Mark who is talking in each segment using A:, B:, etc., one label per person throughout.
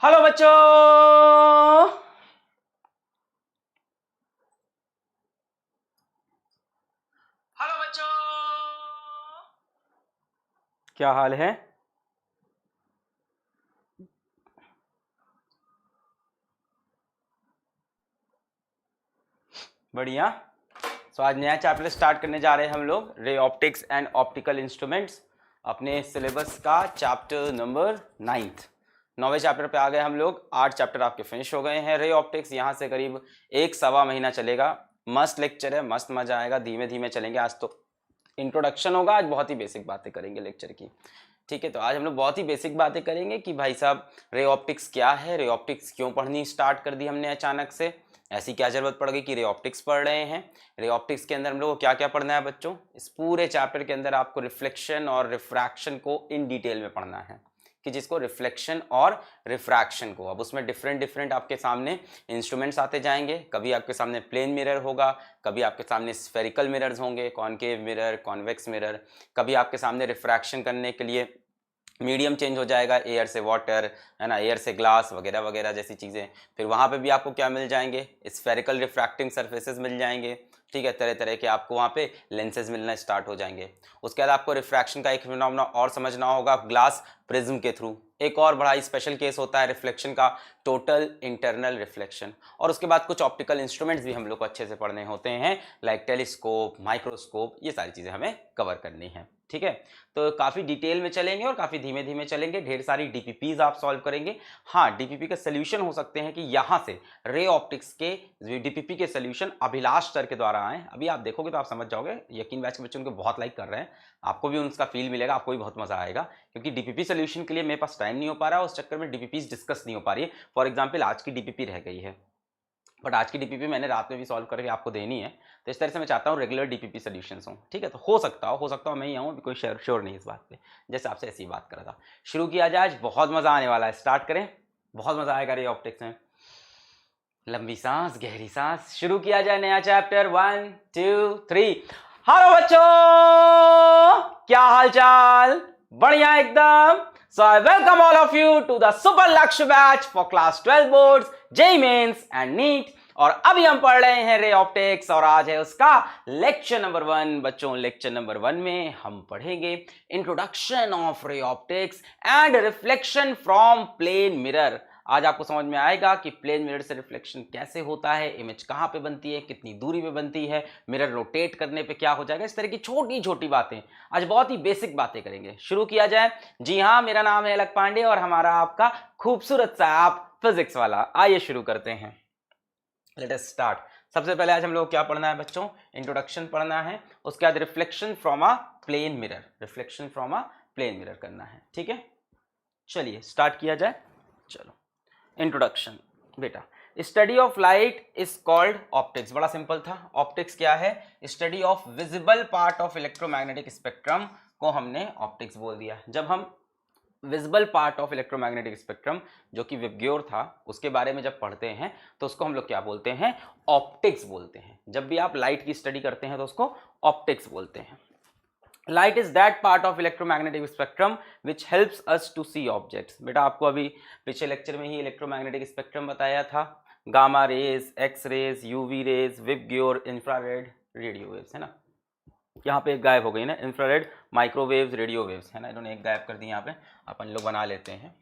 A: Hello बच्चों। Hello बच्चों, क्या हाल है? बढ़िया। तो आज नया चैप्टर स्टार्ट करने जा रहे हैं हम लोग, रे ऑप्टिक्स एंड ऑप्टिकल इंस्ट्रूमेंट्स, अपने सिलेबस का चैप्टर नंबर 9th। 9वें चैप्टर पे आ गए हम लोग। 8 चैप्टर आपके फिनिश हो गए हैं। रे ऑप्टिक्स यहाँ से करीब 1-1.25 महीना चलेगा। मस्त लेक्चर है, मस्त मजा आएगा, धीमे धीमे चलेंगे। आज तो इंट्रोडक्शन होगा, आज बहुत ही बेसिक बातें करेंगे लेक्चर की। ठीक है, तो आज हम लोग बहुत ही बेसिक बातें करेंगे कि भाई साहब रे ऑप्टिक्स क्या है, रे ऑप्टिक्स क्यों पढ़नी स्टार्ट कर दी हमने अचानक से, ऐसी क्या जरूरत पड़ गई कि रे ऑप्टिक्स पढ़ रहे हैं। रे ऑप्टिक्स के अंदर हम लोग को क्या क्या पढ़ना है बच्चों? इस पूरे चैप्टर के अंदर आपको रिफ्लेक्शन और रिफ्रैक्शन को इन डिटेल में पढ़ना है, कि जिसको रिफ्लेक्शन और रिफ्रैक्शन को, अब उसमें डिफरेंट डिफरेंट आपके सामने इंस्ट्रूमेंट्स आते जाएंगे। कभी आपके सामने प्लेन मिरर होगा, कभी आपके सामने स्फेरिकल मिरर्स होंगे, कॉनकेव मिरर, कॉन्वेक्स मिरर। कभी आपके सामने रिफ्रैक्शन करने के लिए मीडियम चेंज हो जाएगा, एयर से वाटर, है ना, एयर से ग्लास वगैरह वगैरह जैसी चीज़ें। फिर वहाँ पे भी आपको क्या मिल जाएंगे? स्फेरिकल रिफ्रैक्टिंग सरफेसेस मिल जाएंगे। ठीक है, तरह तरह के आपको वहाँ पे लेंसेज मिलना स्टार्ट हो जाएंगे। उसके बाद आपको रिफ्रैक्शन का एक फिनोमेना और समझना होगा, ग्लास प्रिज्म के थ्रू। एक और बड़ा स्पेशल केस होता है रिफ्लेक्शन का, टोटल इंटरनल रिफ्लेक्शन। और उसके बाद कुछ ऑप्टिकल इंस्ट्रूमेंट्स भी हम लोग को अच्छे से पढ़ने होते हैं, लाइक टेलीस्कोप, माइक्रोस्कोप, ये सारी चीज़ें हमें कवर करनी है। ठीक है, तो काफ़ी डिटेल में चलेंगे और काफ़ी धीमे धीमे चलेंगे। ढेर सारी डीपीपीज आप सॉल्व करेंगे। हाँ, डीपीपी के सोल्यूशन हो सकते हैं कि यहाँ से रे ऑप्टिक्स के डीपीपी के सोल्यूशन अभिलाष सर के द्वारा आए। अभी आप देखोगे तो आप समझ जाओगे। यकीन बैच के बच्चे उनको बहुत लाइक कर रहे हैं, आपको भी उनका फील मिलेगा, आपको भी बहुत मजा आएगा। क्योंकि डीपीपी सोल्यूशन के लिए मेरे पास टाइम नहीं हो पा रहा है, उस चक्कर में डीपीपीज डिस्कस नहीं हो पा रही है। फॉर एग्जाम्पल आज की डीपीपी रह गई है, बट आज की डीपीपी मैंने रात में भी सॉल्व करके आपको देनी है। तो इस तरह से मैं चाहता हूँ रेगुलर डीपीपी सॉल्यूशंस हों। ठीक है, तो हो सकता हो मैं ही आऊँ, अभी कोई श्योर नहीं इस बात पे। जैसे आपसे ऐसी बात करा था। शुरू किया जाए, आज बहुत मजा आने वाला है, स्टार्ट करें। बहुत मजा आएगा रे ऑप्टिक्स में। लंबी सांस, गहरी सांस, शुरू किया जाए नया चैप्टर। 1 2 3। हेलो बच्चों, क्या हाल चाल? बढ़िया एकदम। So I welcome all of you to the Super Lakshya batch for class 12 boards, JEE Mains and NEET। और अभी हम पढ़ रहे हैं रे ऑप्टिक्स, और आज है उसका लेक्चर नंबर 1। बच्चों, लेक्चर नंबर 1 में हम पढ़ेंगे introduction of ray optics and reflection from plane mirror. आज आपको समझ में आएगा कि प्लेन मिरर से रिफ्लेक्शन कैसे होता है, इमेज कहाँ पे बनती है, कितनी दूरी पे बनती है, मिरर रोटेट करने पे क्या हो जाएगा। इस तरह की छोटी छोटी बातें, आज बहुत ही बेसिक बातें करेंगे। शुरू किया जाए। जी हाँ, मेरा नाम है अलक पांडे और हमारा आपका खूबसूरत सा ऐप फिजिक्स वाला। आइए शुरू करते हैं, लेट अस स्टार्ट। सबसे पहले आज हम लोग क्या पढ़ना है बच्चों? इंट्रोडक्शन पढ़ना है। उसके बाद reflection from a plane mirror, reflection from a plane mirror करना है। ठीक है, चलिए स्टार्ट किया जाए। चलो, इंट्रोडक्शन बेटा। Study of light is called optics. बड़ा सिंपल था। ऑप्टिक्स क्या है? Study of visible part of electromagnetic spectrum को हमने ऑप्टिक्स बोल दिया। जब हम visible part of electromagnetic spectrum, जो कि विबग्योर था, उसके बारे में जब पढ़ते हैं तो उसको हम लोग क्या बोलते हैं? ऑप्टिक्स बोलते हैं। जब भी आप लाइट की स्टडी करते हैं तो उसको ऑप्टिक्स बोलते हैं। Light is that part of electromagnetic spectrum which helps us to see objects. बेटा, आपको अभी पिछले लेक्चर में ही इलेक्ट्रोमैग्नेटिक स्पेक्ट्रम बताया था। Gamma rays, X rays, UV rays, VIBGYOR, infrared, radio waves, है ना। यहाँ पे एक गायब हो गई ना, इंफ्रारेड, माइक्रोवेव्स, रेडियो वेव्स, है ना। इन्होंने एक गायब कर दी यहाँ पे, अपन लोग बना लेते हैं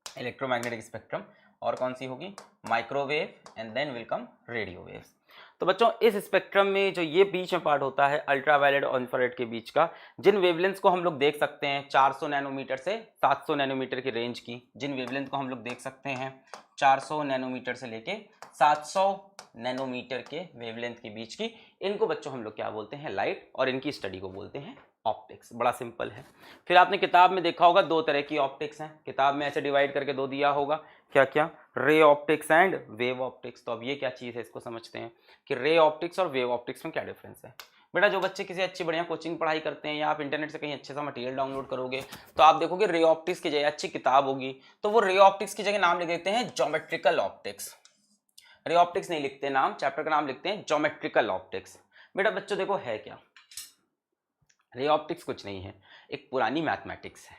A: इलेक्ट्रोमैग्नेटिक स्पेक्ट्रम। और कौन सी होगी? Microwave and then will come radio waves. तो बच्चों, इस स्पेक्ट्रम में जो ये बीच में पार्ट होता है अल्ट्रावायलेट और इंफ्रारेड के बीच का, जिन वेवलेंथ्स को हम लोग देख सकते हैं 400 नैनोमीटर से 700 नैनोमीटर की रेंज की, जिन वेवलेंथ को हम लोग देख सकते हैं 400 नैनोमीटर से लेके 700 नैनोमीटर के वेवलेंथ के बीच की, इनको बच्चों हम लोग क्या बोलते हैं? लाइट। और इनकी स्टडी को बोलते हैं ऑप्टिक्स। बड़ा सिंपल है। फिर आपने किताब में देखा होगा 2 तरह की ऑप्टिक्स हैं। किताब में ऐसे डिवाइड करके 2 दिया होगा, क्या क्या? रे ऑप्टिक्स एंड वेव ऑप्टिक्स। तो अब ये क्या चीज़ है, इसको समझते हैं कि रे ऑप्टिक्स और वेव ऑप्टिक्स में क्या डिफरेंस है। बेटा, जो बच्चे किसी अच्छी बढ़िया कोचिंग पढ़ाई करते हैं या आप इंटरनेट से कहीं अच्छे सा मटेरियल डाउनलोड करोगे तो आप देखोगे रे ऑप्टिक्स की जगह अच्छी किताब होगी तो वो रे ऑप्टिक्स की जगह नाम लिख देते हैं ज्योमेट्रिकल ऑप्टिक्स। रे ऑप्टिक्स नहीं लिखते नाम, चैप्टर का नाम लिखते हैं ज्योमेट्रिकल ऑप्टिक्स। बेटा बच्चों देखो, है क्या रे ऑप्टिक्स? कुछ नहीं है, एक पुरानी मैथमेटिक्स है।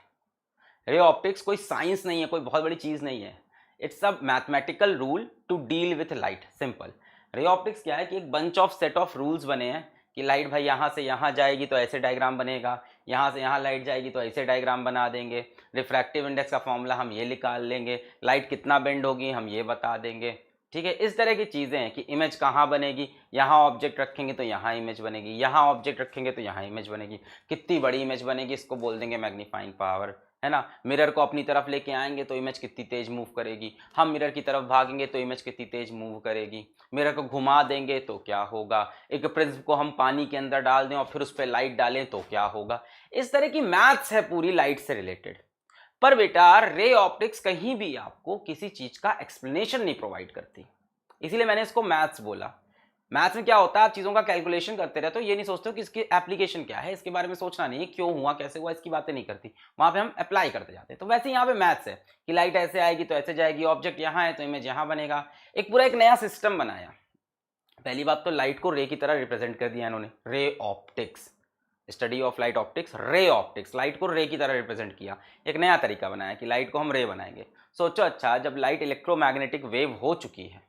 A: रे ऑप्टिक्स कोई साइंस नहीं है, कोई बहुत बड़ी चीज़ नहीं है, it's a mathematical rule to deal with light, simple. Ray optics क्या है कि एक bunch of set of rules बने हैं कि लाइट भाई यहाँ से यहाँ जाएगी तो ऐसे डायग्राम बनेगा, यहाँ से यहाँ लाइट जाएगी तो ऐसे डायग्राम बना देंगे, रिफ्रैक्टिव इंडेक्स का फॉर्मूला हम ये निकाल लेंगे, लाइट कितना बेंड होगी हम ये बता देंगे, ठीक है। इस तरह की चीज़ें हैं कि इमेज कहाँ बनेगी, यहाँ ऑब्जेक्ट रखेंगे तो यहाँ इमेज बनेगी, यहाँ ऑब्जेक्ट रखेंगे तो यहाँ इमेज बनेगी, कितनी बड़ी इमेज बनेगी इसको बोल देंगे मैग्नीफाइंग पावर, है ना। मिरर को अपनी तरफ लेके आएंगे तो इमेज कितनी तेज मूव करेगी, हम मिरर की तरफ भागेंगे तो इमेज कितनी तेज मूव करेगी, मिरर को घुमा देंगे तो क्या होगा, एक प्रिज्म को हम पानी के अंदर डाल दें और फिर उस पर लाइट डालें तो क्या होगा। इस तरह की मैथ्स है पूरी लाइट से रिलेटेड। पर बेटा रे ऑप्टिक्स कहीं भी आपको किसी चीज का एक्सप्लेनेशन नहीं प्रोवाइड करती, इसीलिए मैंने इसको मैथ्स बोला। मैथ्स में क्या होता है, आप चीज़ों का कैलकुलेशन करते रहते हो, ये नहीं सोचते हो कि इसकी एप्लीकेशन क्या है, इसके बारे में सोचना नहीं है, क्यों हुआ कैसे हुआ इसकी बातें नहीं करती, वहाँ पे हम अप्लाई करते जाते हैं। तो वैसे यहाँ पे मैथ्स है कि लाइट ऐसे आएगी तो ऐसे जाएगी, ऑब्जेक्ट यहाँ है तो इमेज यहाँ बनेगा, एक पूरा एक नया सिस्टम बनाया। पहली बात तो लाइट को रे की तरह रिप्रेजेंट कर दिया इन्होंने, ray optics, study of light optics, ray optics, light को रे की तरह रिप्रेजेंट किया, एक नया तरीका बनाया कि लाइट को हम रे बनाएंगे। सोचो अच्छा, जब लाइट इलेक्ट्रोमैग्नेटिक वेव हो चुकी है,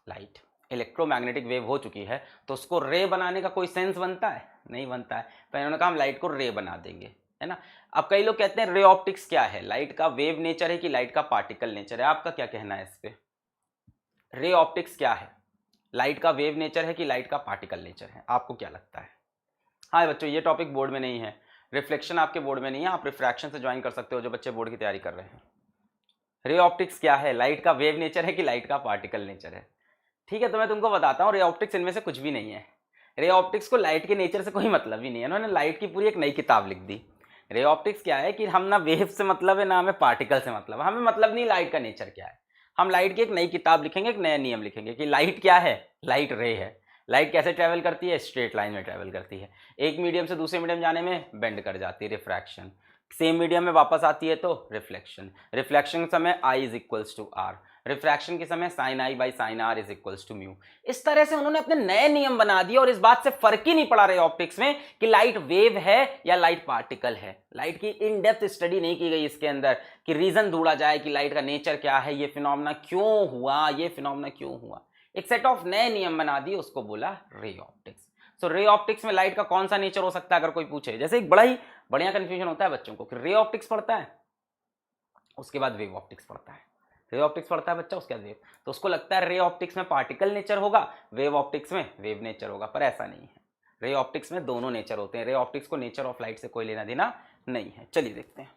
A: लाइट इलेक्ट्रोमैग्नेटिक वेव हो चुकी है तो उसको रे बनाने का कोई सेंस बनता है, नहीं बनता है। तो इन्होंने कहा हम लाइट को रे बना देंगे, है ना। अब कई लोग कहते हैं रे ऑप्टिक्स क्या है, लाइट का वेव नेचर है कि लाइट का पार्टिकल नेचर है, आपका क्या कहना है इस पे? रे ऑप्टिक्स क्या है, लाइट का वेव नेचर है कि लाइट का पार्टिकल नेचर है, आपको क्या लगता है? हाँ बच्चों, ये टॉपिक बोर्ड में नहीं है, रिफ्लेक्शन आपके बोर्ड में नहीं है, आप रिफ्रैक्शन से ज्वाइन कर सकते हो जो बच्चे बोर्ड की तैयारी कर रहे हैं। रे ऑप्टिक्स क्या है, लाइट का वेव नेचर है कि लाइट का पार्टिकल नेचर है, ठीक है। तो मैं तुमको बताता हूँ, रे ऑप्टिक्स इनमें से कुछ भी नहीं है। रे ऑप्टिक्स को लाइट के नेचर से कोई मतलब ही नहीं है, उन्होंने लाइट की पूरी एक नई किताब लिख दी। रे ऑप्टिक्स क्या है कि हम ना वेव से मतलब है ना हमें पार्टिकल से मतलब है, हमें मतलब नहीं लाइट का नेचर क्या है। हम लाइट की एक नई किताब लिखेंगे, एक नया नियम लिखेंगे कि लाइट क्या है, लाइट रे है। लाइट कैसे ट्रैवल करती है, स्ट्रेट लाइन में ट्रैवल करती है, एक मीडियम से दूसरे मीडियम जाने में बेंड कर जाती है, रिफ्रैक्शन, सेम मीडियम में वापस आती है तो रिफ्लेक्शन, रिफ्लेक्शन के समय I is equals to R, refraction के समय sine I by sine R is equals to mu. इस तरह से उन्होंने अपने नए नियम बना दिए और इस बात से फर्क ही नहीं पड़ा रे ऑप्टिक्स में कि लाइट वेव है या लाइट पार्टिकल है। लाइट की इन डेप्थ स्टडी नहीं की गई इसके अंदर कि रीजन ढूंढा जाए कि लाइट का नेचर क्या है, ये फिनोमेना क्यों हुआ, ये फिनोमेना क्यों हुआ। एक सेट ऑफ नए नियम बना दिए, उसको बोला रे ऑप्टिक्स। सो रे ऑप्टिक्स में लाइट का कौन सा नेचर हो सकता है, अगर कोई पूछे, जैसे एक बड़ा ही बढ़िया कंफ्यूजन होता है बच्चों को कि रे ऑप्टिक्स पढ़ता है उसके बाद वेव ऑप्टिक्स पढ़ता है, रे ऑप्टिक्स पढ़ता है बच्चा उसके बाद वेव, तो उसको लगता है रे ऑप्टिक्स में पार्टिकल नेचर होगा, वेव ऑप्टिक्स में वेव नेचर होगा, पर ऐसा नहीं है। रे ऑप्टिक्स में दोनों नेचर होते हैं, रे ऑप्टिक्स को नेचर ऑफ लाइट से कोई लेना देना नहीं है। चलिए देखते हैं,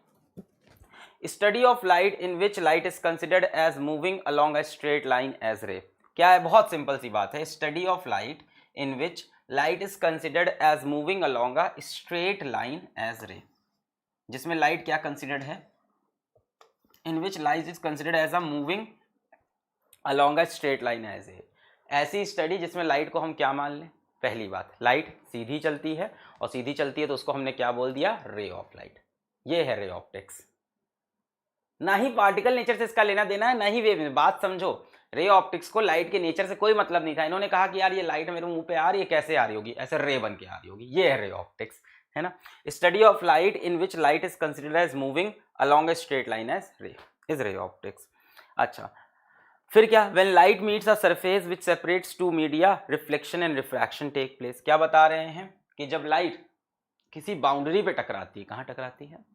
A: study of light in which light is considered as moving along a straight line as ray. क्या है, बहुत सिंपल सी बात है, study of light in which light is considered as moving along a straight line as ray, जिसमें light क्या considered है, in which light is considered as a moving along a straight line as ray. ऐसी study जिसमें light को हम क्या मान लें, पहली बात लाइट सीधी चलती है, और सीधी चलती है तो उसको हमने क्या बोल दिया, रे ऑफ लाइट। ये है रे ऑप्टिक्स, ना ही पार्टिकल नेचर से इसका लेना देना है, ना ही वेव में। बात समझो, रे ऑप्टिक्स को लाइट के नेचर से कोई मतलब नहीं था, इन्होंने कहा कि यार ये लाइट मेरे मुंह पे आ रही है, कैसे आ रही होगी, ऐसे रे बन के आ रही होगी, ये है रे ऑप्टिक्स, है ना। Study of light in which light is considered as moving along a straight line as ray is ray optics. अच्छा, फिर क्या, when light meets a surface which separates two media reflection and refraction take place. क्या बता रहे हैं कि जब light किसी बाउंड्री पे टकराती है, कहाँ टकराती है,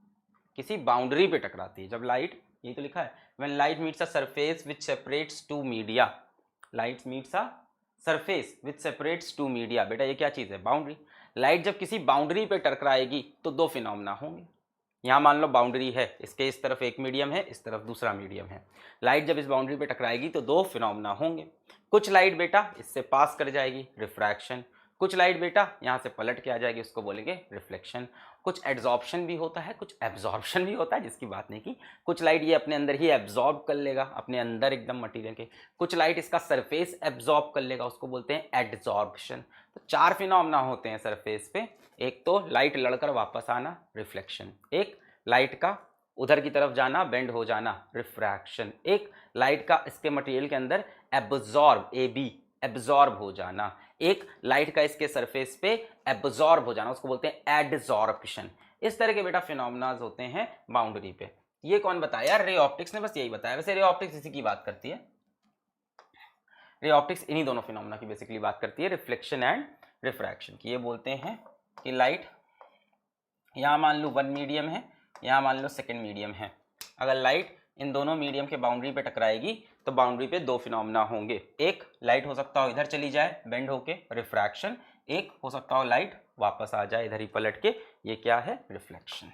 A: किसी बाउंड्री पे टकराती है, जब लाइट, ये तो लिखा है, when light meets a surface which separates two media, light meets a surface which separates two media. बेटा ये क्या चीज़ है, बाउंड्री। लाइट जब किसी बाउंड्री पे टकराएगी तो दो फिनोमेना होंगे। यहाँ मान लो बाउंड्री है, इसके इस तरफ एक मीडियम है, इस तरफ दूसरा मीडियम है। लाइट जब इस बाउंड्री पे टकराएगी तो दो फिनोमेना होंगे। कुछ लाइट बेटा इससे पास कर जाएगी, रिफ्रैक्शन, कुछ लाइट बेटा यहाँ से पलट के आ जाएगी, उसको बोलेंगे रिफ्लेक्शन। कुछ एड्जॉर्प्शन भी होता है, कुछ एब्जॉर्प्शन भी होता है, जिसकी बात नहीं की। कुछ लाइट ये अपने अंदर ही एब्जॉर्ब कर लेगा, अपने अंदर एकदम मटेरियल के। कुछ लाइट इसका सरफेस एब्जॉर्ब कर लेगा, उसको बोलते हैं एडजॉर्प्शन। तो चार फिनोमेना होते हैं सरफेस पे, एक तो लाइट लड़कर वापस आना, रिफ्लेक्शन, एक लाइट का उधर की तरफ जाना, बेंड हो जाना, रिफ्रैक्शन, एक लाइट का इसके मटेरियल के अंदर एब्जॉर्ब, एब्जॉर्ब हो जाना, एक लाइट का इसके सरफेस पे एब्जॉर्ब हो जाना, उसको बोलते हैं एडजॉर्प्शन। इस तरह के बेटा फिनोमेनाज होते हैं बाउंड्री पे। ये कौन बताया? रे ऑप्टिक्स ने बस यही बताया। वैसे रे ऑप्टिक्स इसी की बात करती है, रे ऑप्टिक्स इन्हीं दोनों फिनोमेना की बेसिकली बात करती है, रिफ्लेक्शन एंड रिफ्रैक्शन की। ये बोलते हैं कि लाइट यहाँ मान लो वन मीडियम है, यहाँ मान लो सेकेंड मीडियम है, अगर लाइट इन दोनों मीडियम के बाउंड्री पे टकराएगी तो बाउंड्री पे दो फिनोमेना होंगे। एक लाइट हो सकता हो इधर चली जाए बेंड होके, रिफ्रैक्शन। एक हो सकता हो लाइट वापस आ जाए इधर ही पलट के, ये क्या है? रिफ्लेक्शन।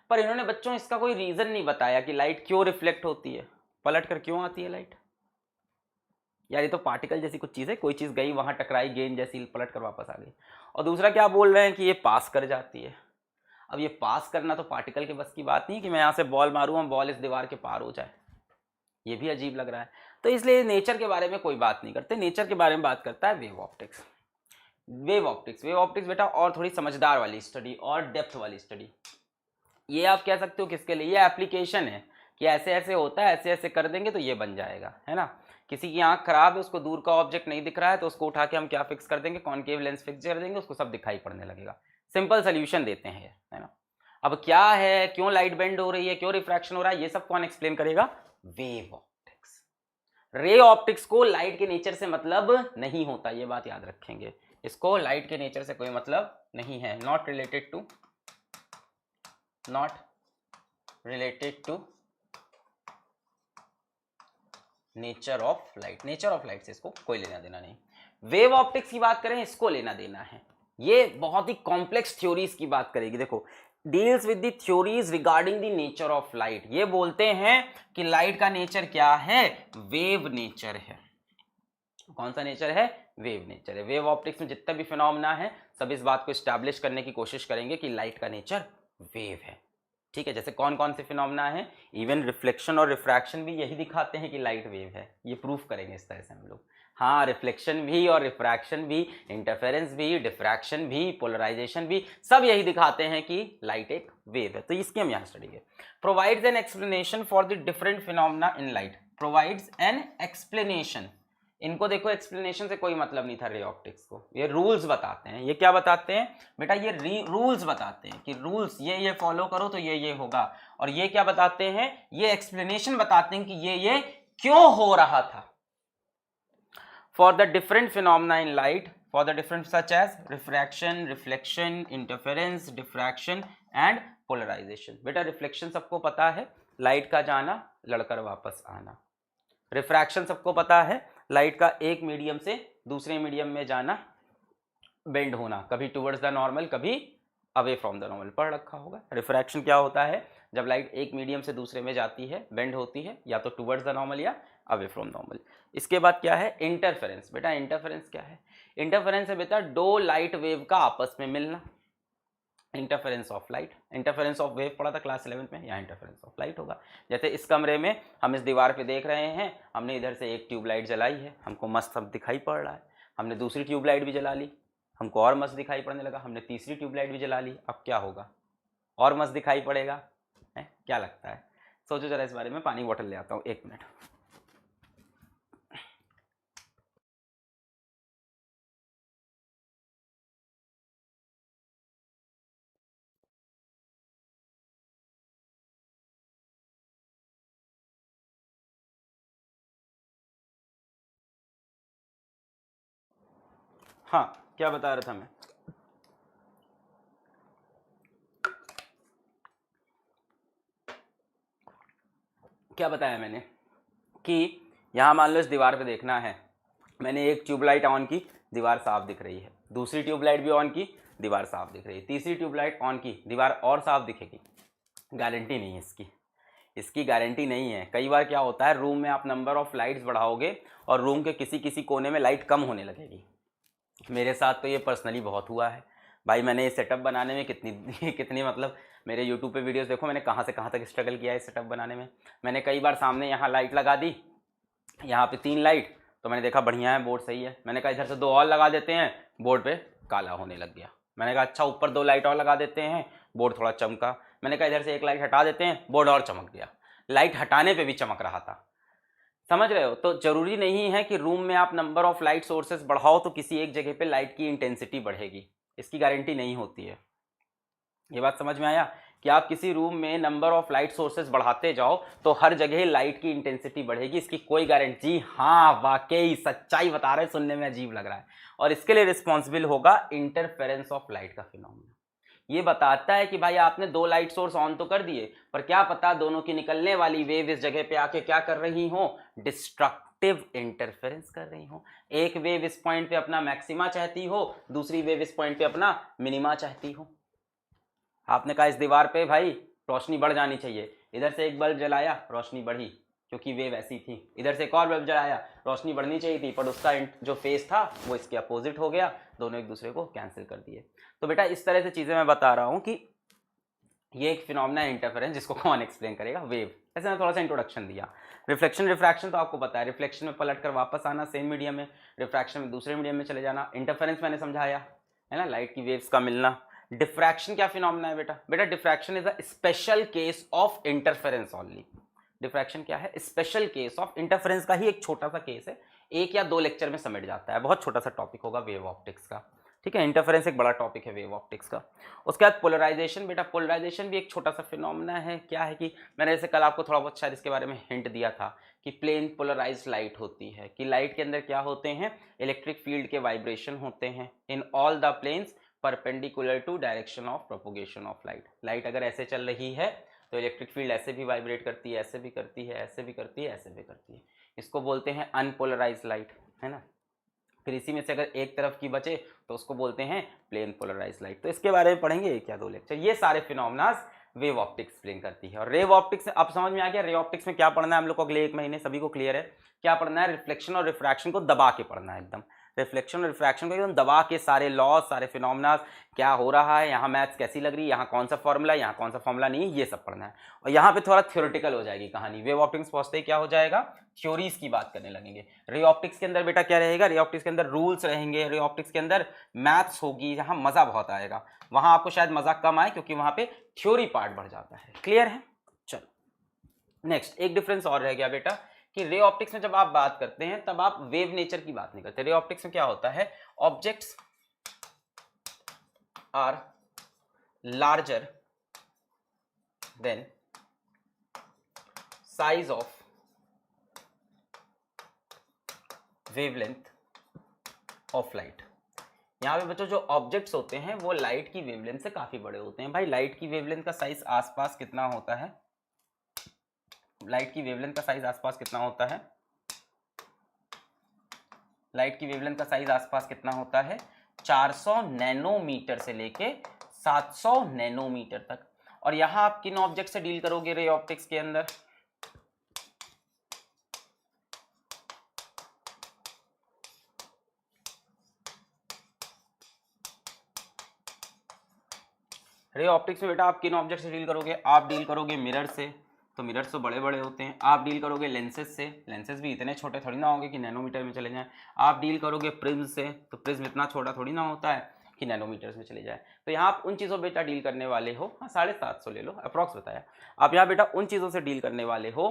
A: पर इन्होंने बच्चों इसका कोई रीजन नहीं बताया कि लाइट क्यों रिफ्लेक्ट होती है, पलट कर क्यों आती है लाइट। यार ये तो पार्टिकल जैसी कुछ चीज़ है, कोई चीज़ गई वहां टकराई, गेंद जैसी पलट कर वापस आ गई। और दूसरा क्या बोल रहे हैं कि ये पास कर जाती है। अब ये पास करना तो पार्टिकल के बस की बात नहीं है कि मैं यहाँ से बॉल मारूँ और बॉल इस दीवार के पार हो जाए, ये भी अजीब लग रहा है। तो इसलिए नेचर के बारे में कोई बात नहीं करते, नेचर के बारे में बात करता है wave optics. Wave optics, wave optics बेटा और थोड़ी समझदार वाली स्टडी और डेप्थ वाली स्टडी। ये आप कह सकते हो किसके लिए? ये एप्लीकेशन है कि ऐसे ऐसे होता है, ऐसे ऐसे कर देंगे तो ये बन जाएगा, है ना। किसी की आंख खराब है, उसको दूर का ऑब्जेक्ट नहीं दिख रहा है, तो उसको उठा के हम क्या फिक्स कर देंगे? कॉनकेव लेंस फिक्स कर देंगे, उसको सब दिखाई पड़ने लगेगा। सिंपल सोल्यूशन देते हैं, है ना। अब क्या है, क्यों लाइट बेंड हो रही है, क्यों रिफ्रैक्शन हो रहा है, ये सब कौन एक्सप्लेन करेगा? Wave optics. रे ऑप्टिक्स को लाइट के नेचर से मतलब नहीं होता, ये बात याद रखेंगे। इसको लाइट के नेचर से कोई मतलब नहीं है, not related to nature of light. Nature of light से इसको कोई लेना देना नहीं। वेव ऑप्टिक्स की बात करें, इसको लेना देना है। ये बहुत ही कॉम्प्लेक्स थ्योरीज की बात करेगी। देखो, deals with the theories regarding the nature of light. ये बोलते हैं कि लाइट का नेचर क्या है? वेव नेचर है। कौन सा नेचर है? वेव नेचर है। वेव ऑप्टिक्स में जितना भी फिनोमेना है सब इस बात को एस्टैब्लिश करने की कोशिश करेंगे कि लाइट का नेचर वेव है। ठीक है, जैसे कौन कौन से फिनोमेना है, इवन रिफ्लेक्शन और रिफ्रैक्शन भी यही दिखाते हैं कि लाइट वेव है। ये प्रूफ करेंगे इस तरह से हम लोग। हाँ, रिफ्लेक्शन भी और रिफ्रैक्शन भी, इंटरफेरेंस भी, डिफ्रैक्शन भी, पोलराइजेशन भी, सब यही दिखाते हैं कि लाइट एक वेव है। तो इसकी हम यहाँ स्टडी करें। Provides an explanation for the different phenomena in light. Provides an explanation. इनको देखो, एक्सप्लेनेशन से कोई मतलब नहीं था रे ऑप्टिक्स को, ये रूल्स बताते हैं। ये क्या बताते हैं बेटा? ये रूल्स बताते हैं कि रूल्स ये फॉलो करो तो ये होगा। और ये क्या बताते हैं? ये एक्सप्लेनेशन बताते हैं कि ये क्यों हो रहा था। For the different phenomena in light, for the different such as refraction, reflection, interference, diffraction and polarisation. बेटा रिफ्लेक्शन सबको पता है, लाइट का जाना, लड़कर वापस आना। रिफ्रैक्शन सबको पता है, लाइट का एक मीडियम से दूसरे मीडियम में जाना, बेंड होना, कभी टुवर्ड्स द नॉर्मल, कभी अवे फ्रॉम द नॉर्मल, पढ़ रखा होगा। रिफ्रैक्शन क्या होता है? जब लाइट एक मीडियम से दूसरे में जाती है, बेंड होती है, या तो टुवर्ड्स द नॉर्मल या अवे फ्रॉम नॉर्मल। इसके बाद क्या है? इंटरफेरेंस। बेटा इंटरफेरेंस क्या है? इंटरफेरेंस है बेटा दो लाइट वेव का आपस में मिलना। Interference of light, interference of wave पढ़ा था क्लास 11 में, यहाँ इंटरफेरेंस ऑफ लाइट होगा। जैसे इस कमरे में हम इस दीवार पे देख रहे हैं, हमने इधर से एक ट्यूबलाइट जलाई है, हमको मस्त सब दिखाई पड़ रहा है। हमने दूसरी ट्यूबलाइट भी जला ली, हमको और मस्त दिखाई पड़ने लगा। हमने तीसरी ट्यूबलाइट भी जला ली, अब क्या होगा? और मस्त दिखाई पड़ेगा, है? क्या लगता है? सोचो जरा इस बारे में। पानी बॉटल ले आता हूँ, 1 मिनट। हाँ, क्या बता रहा था मैं? क्या बताया मैंने कि यहाँ मान लो इस दीवार पे देखना है, मैंने एक ट्यूबलाइट ऑन की, दीवार साफ दिख रही है। दूसरी ट्यूबलाइट भी ऑन की, दीवार साफ दिख रही है। तीसरी ट्यूबलाइट ऑन की, दीवार और साफ दिखेगी। गारंटी नहीं है इसकी गारंटी नहीं है। कई बार क्या होता है, रूम में आप नंबर ऑफ लाइट्स बढ़ाओगे और रूम के किसी किसी कोने में लाइट कम होने लगेगी। मेरे साथ तो ये पर्सनली बहुत हुआ है भाई। मैंने ये सेटअप बनाने में कितनी मतलब मेरे यूट्यूब पे वीडियोस देखो, मैंने कहाँ से कहाँ तक स्ट्रगल किया है इस सेटअप बनाने में। मैंने कई बार सामने यहाँ लाइट लगा दी, यहाँ पे 3 लाइट, तो मैंने देखा बढ़िया है, बोर्ड सही है। मैंने कहा इधर से 2 और लगा देते हैं, बोर्ड पे काला होने लग गया। मैंने कहा अच्छा ऊपर 2 लाइट और लगा देते हैं, बोर्ड थोड़ा चमका। मैंने कहा इधर से 1 लाइट हटा देते हैं, बोर्ड और चमक गया। लाइट हटाने पे भी चमक रहा था, समझ रहे हो? तो जरूरी नहीं है कि रूम में आप नंबर ऑफ लाइट सोर्सेस बढ़ाओ तो किसी एक जगह पे लाइट की इंटेंसिटी बढ़ेगी। इसकी गारंटी नहीं होती है। ये बात समझ में आया कि आप किसी रूम में नंबर ऑफ लाइट सोर्सेज बढ़ाते जाओ तो हर जगह लाइट की इंटेंसिटी बढ़ेगी, इसकी कोई गारंटी। जी हाँ, वाकई सच्चाई बता रहे, सुनने में अजीब लग रहा है। और इसके लिए रिस्पॉन्सिबल होगा इंटरफेरेंस ऑफ लाइट का फिनोमेना। ये बताता है कि भाई आपने 2 लाइट सोर्स ऑन तो कर दिए, पर क्या पता दोनों की निकलने वाली वेव इस जगह पे आके क्या कर रही हो, डिस्ट्रक्टिव इंटरफेरेंस कर रही हो। एक वेव इस पॉइंट पे अपना मैक्सिमा चाहती हो, दूसरी वेव इस पॉइंट पे अपना मिनिमा चाहती हो। आपने कहा इस दीवार पे भाई रोशनी बढ़ जानी चाहिए, इधर से एक बल्ब जलाया, रोशनी बढ़ी क्योंकि वेव ऐसी थी। इधर से एक और बल्ब जलाया, रोशनी बढ़नी चाहिए थी, पर उसका जो फेस था वो इसके अपोजिट हो गया, दोनों एक दूसरे को कैंसिल कर दिए। तो बेटा इस तरह से चीज़ें मैं बता रहा हूँ कि ये एक फिनोमेना है इंटरफेरेंस, जिसको कौन एक्सप्लेन करेगा, वेव। ऐसे मैं थोड़ा सा इंट्रोडक्शन दिया। रिफ्लेक्शन रिफ्रैक्शन तो आपको पता है, रिफ्लेक्शन में पलट कर वापस आना सेम मीडियम में, रिफ्रैक्शन में दूसरे मीडियम में चले जाना। इंटरफेरेंस मैंने समझाया है ना, लाइट की वेव्स का मिलना। डिफ्रैक्शन क्या फिनोमेना है बेटा? बेटा diffraction is a special case of interference only. Diffraction क्या है? स्पेशल केस ऑफ इंटरफेरेंस का ही एक छोटा सा केस है, 1 या 2 लेक्चर में समेट जाता है, बहुत छोटा सा टॉपिक होगा वेव ऑप्टिक्स का। ठीक है, इंटरफेरेंस एक बड़ा टॉपिक है वेव ऑप्टिक्स का। उसके बाद पोलराइजेशन। बेटा पोलराइजेशन भी एक छोटा सा फिनोमेना है। क्या है कि मैंने जैसे कल आपको थोड़ा बहुत शायद इसके बारे में हिंट दिया था कि प्लेन पोलराइज्ड लाइट होती है, कि लाइट के अंदर क्या होते हैं, इलेक्ट्रिक फील्ड के वाइब्रेशन होते हैं in all the planes perpendicular to direction of propagation of light. Light अगर ऐसे चल रही है तो इलेक्ट्रिक फील्ड ऐसे भी वाइब्रेट करती है, ऐसे भी करती है, ऐसे भी करती है, ऐसे भी करती है। इसको बोलते हैं अनपोलराइज्ड लाइट, है ना। फिर इसी में से अगर एक तरफ की बचे तो उसको बोलते हैं प्लेन पोलराइज्ड लाइट। तो इसके बारे में पढ़ेंगे 1 या 2 लेक्चर। ये सारे फिनोमेनास वेव ऑप्टिक्स एक्सप्लेन करती है। और रेव ऑप्टिक्स अब समझ में आ गया, रे ऑप्टिक्स में क्या पढ़ना है हम लोग को अगले 1 महीने, सभी को क्लियर है क्या पढ़ना है? रिफ्लेक्शन और रिफ्रैक्शन को दबा के पढ़ना है एकदम। रिफ्लेक्शन और रिफ्रैक्शन को एकदम दबा के, सारे लॉज, सारे फिनोमेना, क्या हो रहा है, यहाँ मैथ्स कैसी लग रही है, यहाँ कौन सा फॉर्मूला, यहाँ कौन सा फॉर्मूला नहीं, ये सब पढ़ना है। और यहाँ पे थोड़ा थ्योरेटिकल हो जाएगी कहानी। वेव ऑप्टिक्स पहुंचते ही क्या हो जाएगा, थ्योरीज की बात करने लगेंगे। रे ऑप्टिक्स के अंदर बेटा क्या रहेगा, रे ऑप्टिक्स के अंदर रूल्स रहेंगे, रे ऑप्टिक्स के अंदर मैथ्स होगी, जहाँ मजा बहुत आएगा। वहां आपको शायद मजा कम आए क्योंकि वहां पे थ्योरी पार्ट बढ़ जाता है। क्लियर है? चलो नेक्स्ट एक डिफरेंस और रह गया बेटा कि रे ऑप्टिक्स में जब आप बात करते हैं तब आप वेव नेचर की बात नहीं करते। रे ऑप्टिक्स में क्या होता है, objects are larger than size of wavelength of light. यहाँ पे बच्चों जो ऑब्जेक्ट्स होते हैं वो लाइट की वेवलेंथ से काफी बड़े होते हैं। भाई लाइट की वेवलेंथ का साइज आसपास कितना होता है, लाइट की वेवलेंथ का साइज आसपास कितना होता है, लाइट की वेवलेंथ का साइज आसपास कितना होता है, 400 नैनोमीटर से लेके 700 नैनोमीटर तक। और यहां आप किन ऑब्जेक्ट से डील करोगे रे ऑप्टिक्स के अंदर, रे ऑप्टिक्स में बेटा आप किन ऑब्जेक्ट से डील करोगे, आप डील करोगे मिरर से, तो मिरर्स तो बड़े बड़े होते हैं। आप डील करोगे लेंसेज से, लेंसेज भी इतने छोटे थोड़ी ना होंगे कि नैनोमीटर में चले जाएं। आप डील करोगे प्रिज्म से, तो प्रिज्म इतना छोटा थोड़ी ना होता है कि नैनोमीटर्स में चले जाए। तो यहाँ आप उन चीज़ों बेटा डील करने वाले हो, हाँ 750 ले लो अप्रॉक्स बताया। आप यहाँ बेटा उन चीज़ों से डील करने वाले हो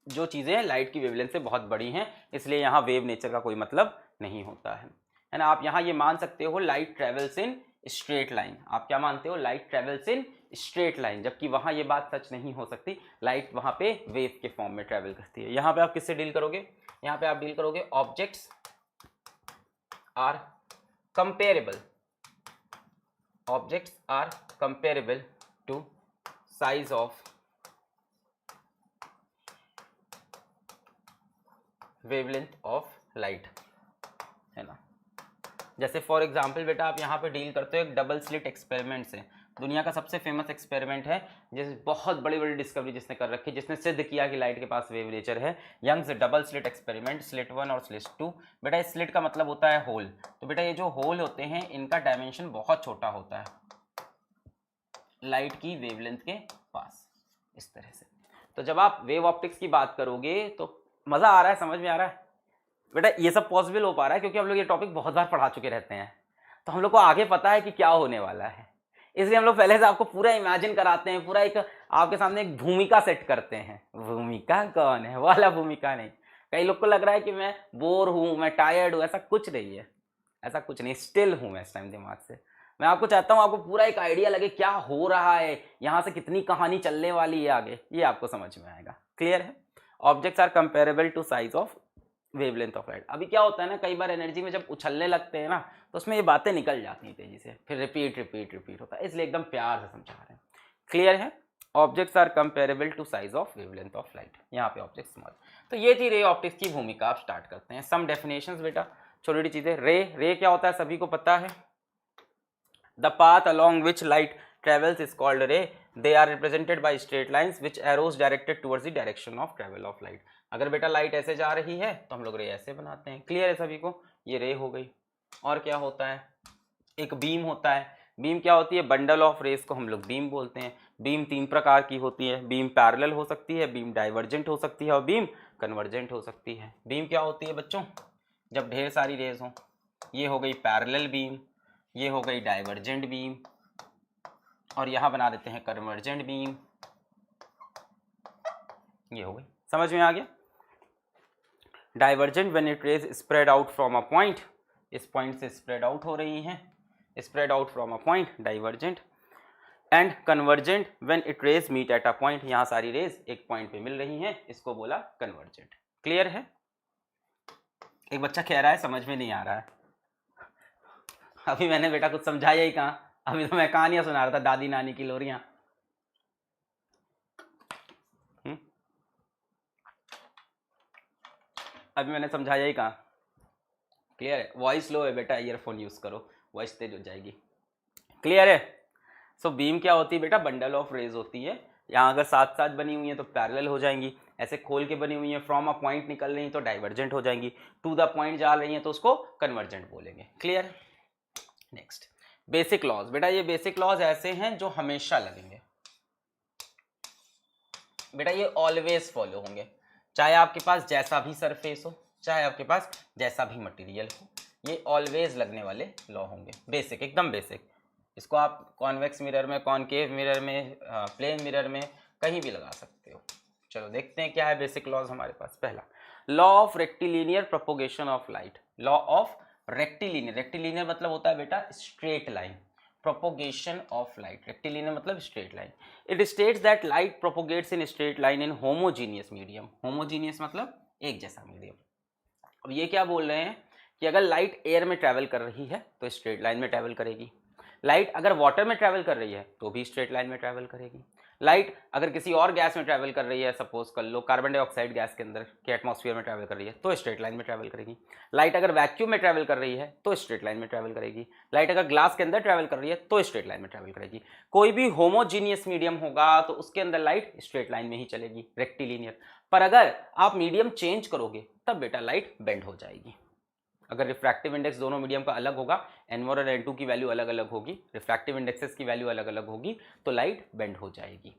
A: जो चीज़ें लाइट की वेवलेंथ से बहुत बड़ी हैं, इसलिए यहाँ वेव नेचर का कोई मतलब नहीं होता है ना। आप यहाँ ये मान सकते हो light travels in straight line. आप क्या मानते हो, light travels in straight line, जबकि वहां ये बात सच नहीं हो सकती, लाइट वहां पे वेव के फॉर्म में ट्रेवल करती है। यहां पे आप किससे डील करोगे, यहां पे आप डील करोगे objects are comparable, objects are comparable to size of wavelength of light, है ना। जैसे फॉर एग्जांपल बेटा आप यहाँ पे डील करते हो एक डबल स्लिट एक्सपेरिमेंट से। दुनिया का सबसे फेमस एक्सपेरिमेंट है, जिस बहुत बड़ी बड़ी डिस्कवरी जिसने कर रखी, जिसने सिद्ध किया कि लाइट के पास वेव नेचर है, Young's double slit experiment, slit 1 और स्लिट 2। बेटा इस स्लिट का मतलब होता है होल। तो बेटा ये जो होल होते हैं इनका डायमेंशन बहुत छोटा होता है लाइट की वेवलेंथ के पास, इस तरह से। तो जब आप वेव ऑप्टिक्स की बात करोगे तो मजा आ रहा है, समझ में आ रहा है बेटा। ये सब पॉसिबल हो पा रहा है क्योंकि हम लोग ये टॉपिक बहुत बार पढ़ा चुके रहते हैं, तो हम लोग को आगे पता है कि क्या होने वाला है, इसलिए हम लोग पहले से आपको पूरा इमेजिन कराते हैं, पूरा एक आपके सामने एक भूमिका सेट करते हैं। भूमिका कौन है, वाला भूमिका नहीं। कई लोग को लग रहा है कि मैं बोर हूं, मैं टायर्ड हूं, ऐसा कुछ नहीं है। ऐसा कुछ नहीं, स्टिल हूँ मैं इस टाइम दिमाग से। मैं आपको चाहता हूँ आपको पूरा एक आइडिया लगे क्या हो रहा है, यहाँ से कितनी कहानी चलने वाली है आगे, ये आपको समझ में आएगा। क्लियर है? Objects are comparable to size of wavelength of light. अभी क्या होता है ना, कई बार एनर्जी में जब उछलने लगते हैं ना तो उसमें ये बातें निकल जाती हैं तेजी से, फिर रिपीट रिपीट रिपीट होता है, इसलिए एकदम प्यार से समझा रहे हैं। क्लियर है? Objects are comparable to size of wavelength of light, यहाँ पे ऑब्जेक्ट स्मॉल। तो ये थी रे ऑप्टिक्स की भूमिका। आप स्टार्ट करते हैं सम डेफिनेशंस बेटा, छोटी छोटी चीजें। रे क्या होता है सभी को पता है। The path along which light travels is called ray. They are represented by straight lines which arrows directed towards the direction of travel of light. अगर बेटा लाइट ऐसे जा रही है तो हम लोग रे ऐसे बनाते हैं। क्लियर है सभी को? ये रे हो गई। और क्या होता है, एक बीम होता है। बीम क्या होती है, बंडल ऑफ रेस को हम लोग बीम बोलते हैं। बीम तीन प्रकार की होती है, बीम पैरेलल हो सकती है, बीम डाइवर्जेंट हो सकती है और बीम कन्वर्जेंट हो सकती है। बीम क्या होती है बच्चों, जब ढेर सारी रेस हो। ये हो गई पैरेलल बीम, ये हो गई डाइवर्जेंट बीम, और यहां बना देते हैं कन्वर्जेंट बीम। ये हो गई, समझ में आ गया? Divergent when it rays spread out from a point, इस पॉइंट से स्प्रेड आउट हो रही हैं, spread out from a point, divergent. And convergent when it rays meet at a point, यहां सारी रेज एक पॉइंट पे मिल रही हैं, इसको बोला कन्वर्जेंट। क्लियर है? एक बच्चा कह रहा है समझ में नहीं आ रहा है। अभी मैंने बेटा कुछ समझाया ही कहाँ, अभी तो मैं कहानियां सुना रहा था, दादी नानी की लोरियां। अभी मैंने समझाया ही कहाँ। क्लियर है? वॉइस लो है बेटा, ईयरफोन यूज करो, वॉइस तेज हो जाएगी। क्लियर है? सो बीम क्या होती है बेटा, बंडल ऑफ रेज होती है। यहाँ अगर साथ साथ बनी हुई है तो पैरेलल हो जाएंगी, ऐसे खोल के बनी हुई है, फ्रॉम अ पॉइंट निकल रही है तो डाइवर्जेंट हो जाएंगी, टू द पॉइंट जा रही है तो उसको कन्वर्जेंट बोलेंगे। क्लियर? Next, basic laws. बेटा ये बेसिक लॉज ऐसे हैं जो हमेशा लगेंगे बेटा, ये ऑलवेज फॉलो होंगे, चाहे आपके पास जैसा भी सरफेस हो, चाहे आपके पास जैसा भी मटेरियल हो, ये ऑलवेज लगने वाले लॉ होंगे। बेसिक, एकदम बेसिक। इसको आप कॉन्वेक्स मिरर में, कॉनकेव मिरर में, प्लेन मिरर में कहीं भी लगा सकते हो। चलो देखते हैं क्या है बेसिक लॉज हमारे पास। पहला, law of rectilinear propagation of light. Law of rectilinear, rectilinear मतलब होता है बेटा straight line. Propagation of light, rectilinear मतलब straight line. It states that light propagates in straight line in homogeneous medium. Homogeneous मतलब एक जैसा मीडियम। अब ये क्या बोल रहे हैं कि अगर लाइट एयर में ट्रैवल कर रही है तो स्ट्रेट लाइन में ट्रैवल करेगी, लाइट अगर वाटर में ट्रैवल कर रही है तो भी स्ट्रेट लाइन में ट्रैवल करेगी, लाइट अगर किसी और गैस में ट्रैवल कर रही है, सपोज कर लो कार्बन डाइऑक्साइड गैस के अंदर के एटमॉस्फेयर में ट्रैवल कर रही है तो स्ट्रेट लाइन में ट्रैवल करेगी, लाइट अगर वैक्यूम में ट्रैवल कर रही है तो स्ट्रेट लाइन में ट्रैवल करेगी, लाइट अगर ग्लास के अंदर ट्रैवल कर रही है तो स्ट्रेट लाइन में ट्रैवल करेगी। कोई भी होमोजीनियस मीडियम होगा तो उसके अंदर लाइट स्ट्रेट लाइन में ही चलेगी, रेक्टिलिनियर। पर अगर आप मीडियम चेंज करोगे तब बेटा लाइट बेंड हो जाएगी। अगर रिफ्रैक्टिव इंडेक्स दोनों मीडियम का अलग होगा, n1 और n2 की वैल्यू अलग अलग होगी, रिफ्रैक्टिव इंडेक्सेस की वैल्यू अलग अलग होगी, तो लाइट बेंड हो जाएगी।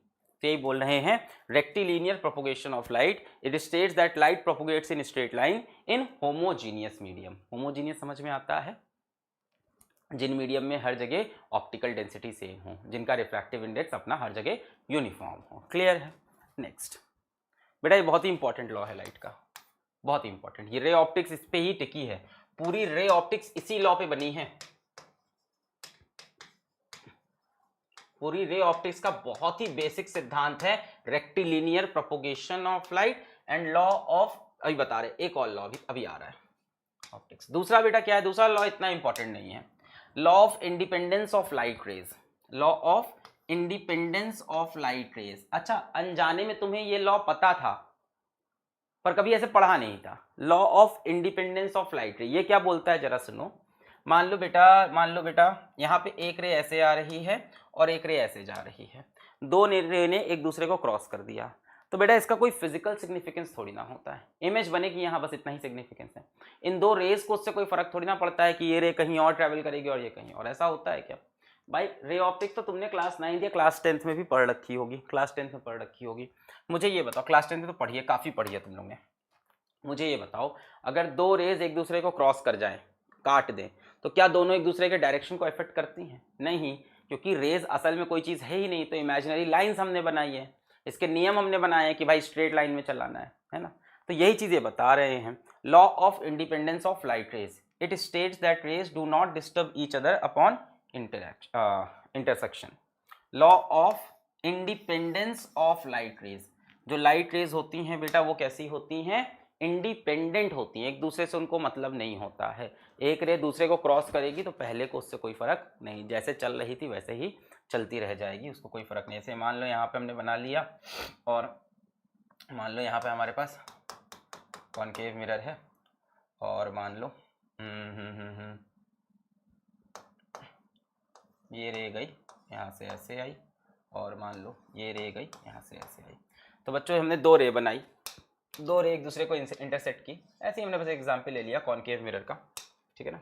A: तो यही बोल रहे हैं rectilinear propagation of light, it states that light propagates in straight line in homogeneous medium. Homogeneous समझ में आता है? जिन मीडियम में हर जगह ऑप्टिकल डेंसिटी सेम हो, जिनका रिफ्रैक्टिव इंडेक्स अपना हर जगह यूनिफॉर्म हो। क्लियर है? नेक्स्ट बेटा, ये बहुत ही इंपॉर्टेंट लॉ है लाइट का, बहुत ही इंपॉर्टेंट। ये रे ऑप्टिक्स इस पे ही टिकी है, पूरी रे ऑप्टिक्स इसी लॉ पे बनी है। पूरी रे ऑप्टिक्स का बहुत ही बेसिक सिद्धांत है rectilinear propagation of light and law of, अभी बता रहे, एक और लॉ अभी आ रहा है ऑप्टिक्स। दूसरा बेटा क्या है, दूसरा लॉ इतना इंपॉर्टेंट नहीं है, law of independence of light rays. Law of independence of light raise. अच्छा, अनजाने में तुम्हें ये लॉ पता था पर कभी ऐसे पढ़ा नहीं था। Law of independence of light रे, ये क्या बोलता है जरा सुनो। मान लो बेटा यहाँ पे एक रे ऐसे आ रही है और एक रे ऐसे जा रही है, दो रे ने एक दूसरे को क्रॉस कर दिया, तो बेटा इसका कोई फिजिकल सिग्निफिकेंस थोड़ी ना होता है, इमेज बनेगी यहाँ, बस इतना ही सिग्निफिकेंस है। इन दो रेस को उससे कोई फर्क थोड़ी ना पड़ता है कि ये रे कहीं और ट्रैवल करेगी और ये कहीं और, ऐसा होता है क्या भाई? रे ऑप्टिक्स तो तुमने क्लास 9 या क्लास 10 में भी पढ़ रखी होगी, क्लास 10 में पढ़ रखी होगी। मुझे ये बताओ, क्लास 10 में तो पढ़ी है, काफ़ी पढ़ी है तुम लोग ने, मुझे ये बताओ अगर दो रेज एक दूसरे को क्रॉस कर जाएं, काट दें, तो क्या दोनों एक दूसरे के डायरेक्शन को इफेक्ट करती हैं? नहीं, क्योंकि रेज असल में कोई चीज़ है ही नहीं, तो इमेजिनरी लाइंस हमने बनाई है, इसके नियम हमने बनाए हैं कि भाई स्ट्रेट लाइन में चलाना है ना। तो यही चीज़ें बता रहे हैं, law of independence of light raise, It states that rays do not disturb each other upon intersection. Law of independence of light rays. जो लाइट रेज होती हैं बेटा वो कैसी होती हैं? इंडिपेंडेंट होती हैं, एक दूसरे से उनको मतलब नहीं होता है। एक रे दूसरे को क्रॉस करेगी तो पहले को उससे कोई फर्क नहीं, जैसे चल रही थी वैसे ही चलती रह जाएगी, उसको कोई फर्क नहीं। जैसे मान लो यहाँ पे हमने बना लिया और मान लो यहाँ पे हमारे पास कॉनकेव मिरर है और मान लो ये रे गई यहाँ से ऐसे आई और मान लो ये रे गई यहाँ से ऐसे आई। तो बच्चों हमने दो रे बनाई, दो रे एक दूसरे को इंटरसेक्ट की, ऐसे ही हमने बस एग्जांपल ले लिया कॉनकेव मिरर का, ठीक है ना।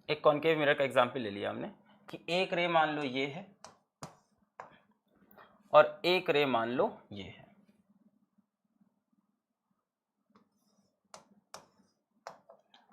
A: एक कॉनकेव मिरर का एग्जांपल ले लिया हमने कि एक रे मान लो ये है और एक रे मान लो ये है।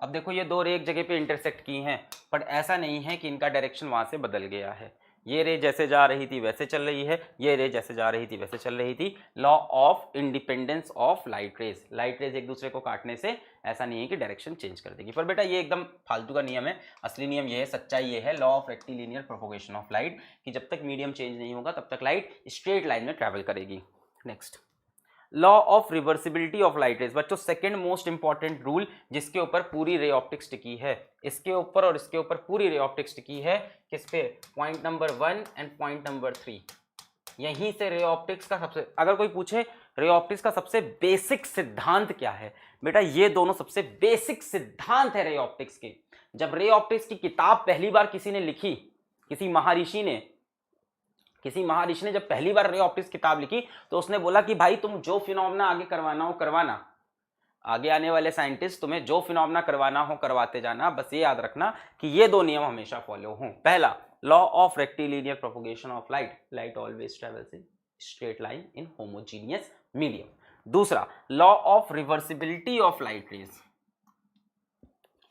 A: अब देखो ये दो रे एक जगह पे इंटरसेक्ट की हैं, बट ऐसा नहीं है कि इनका डायरेक्शन वहां से बदल गया है। ये रे जैसे जा रही थी वैसे चल रही है, ये रे जैसे जा रही थी वैसे चल रही थी। Law of independence of light raise, light rays एक दूसरे को काटने से ऐसा नहीं है कि डायरेक्शन चेंज कर देगी। पर बेटा ये एकदम फालतू का नियम है, असली नियम ये है, सच्चाई ये है law of rectilinear propagation of light, कि जब तक मीडियम चेंज नहीं होगा तब तक लाइट स्ट्रेट लाइन में ट्रैवल करेगी। Next, law of reversibility of light raise. बच्चों सेकंड मोस्ट इंपॉर्टेंट रूल जिसके ऊपर पूरी रे ऑप्टिक्स टिकी है, इसके ऊपर और इसके ऊपर पूरी रे ऑप्टिक्स टिकी है। किस पे? Point number 1 and point number 3। यहीं से रे ऑप्टिक्स का सबसे, अगर कोई पूछे रे ऑप्टिक्स का सबसे बेसिक सिद्धांत क्या है, बेटा ये दोनों सबसे बेसिक सिद्धांत है रे ऑप्टिक्स के। जब रे ऑप्टिक्स की किताब पहली बार किसी ने लिखी, किसी महाऋषि ने जब पहली बार रे ऑप्टिक्स किताब लिखी तो उसने बोला कि भाई तुम जो फिनोमेना आगे करवाना हो करवाना, आगे आने वाले साइंटिस्ट तुम्हें जो फिनोमेना करवाना हो करवाते जाना, बस ये याद रखना कि ये दो नियम हमेशा फॉलो हों। पहला, law of rectilinear propagation of light, light always travels in straight line in homogeneous medium. दूसरा, law of reversibility of light rays,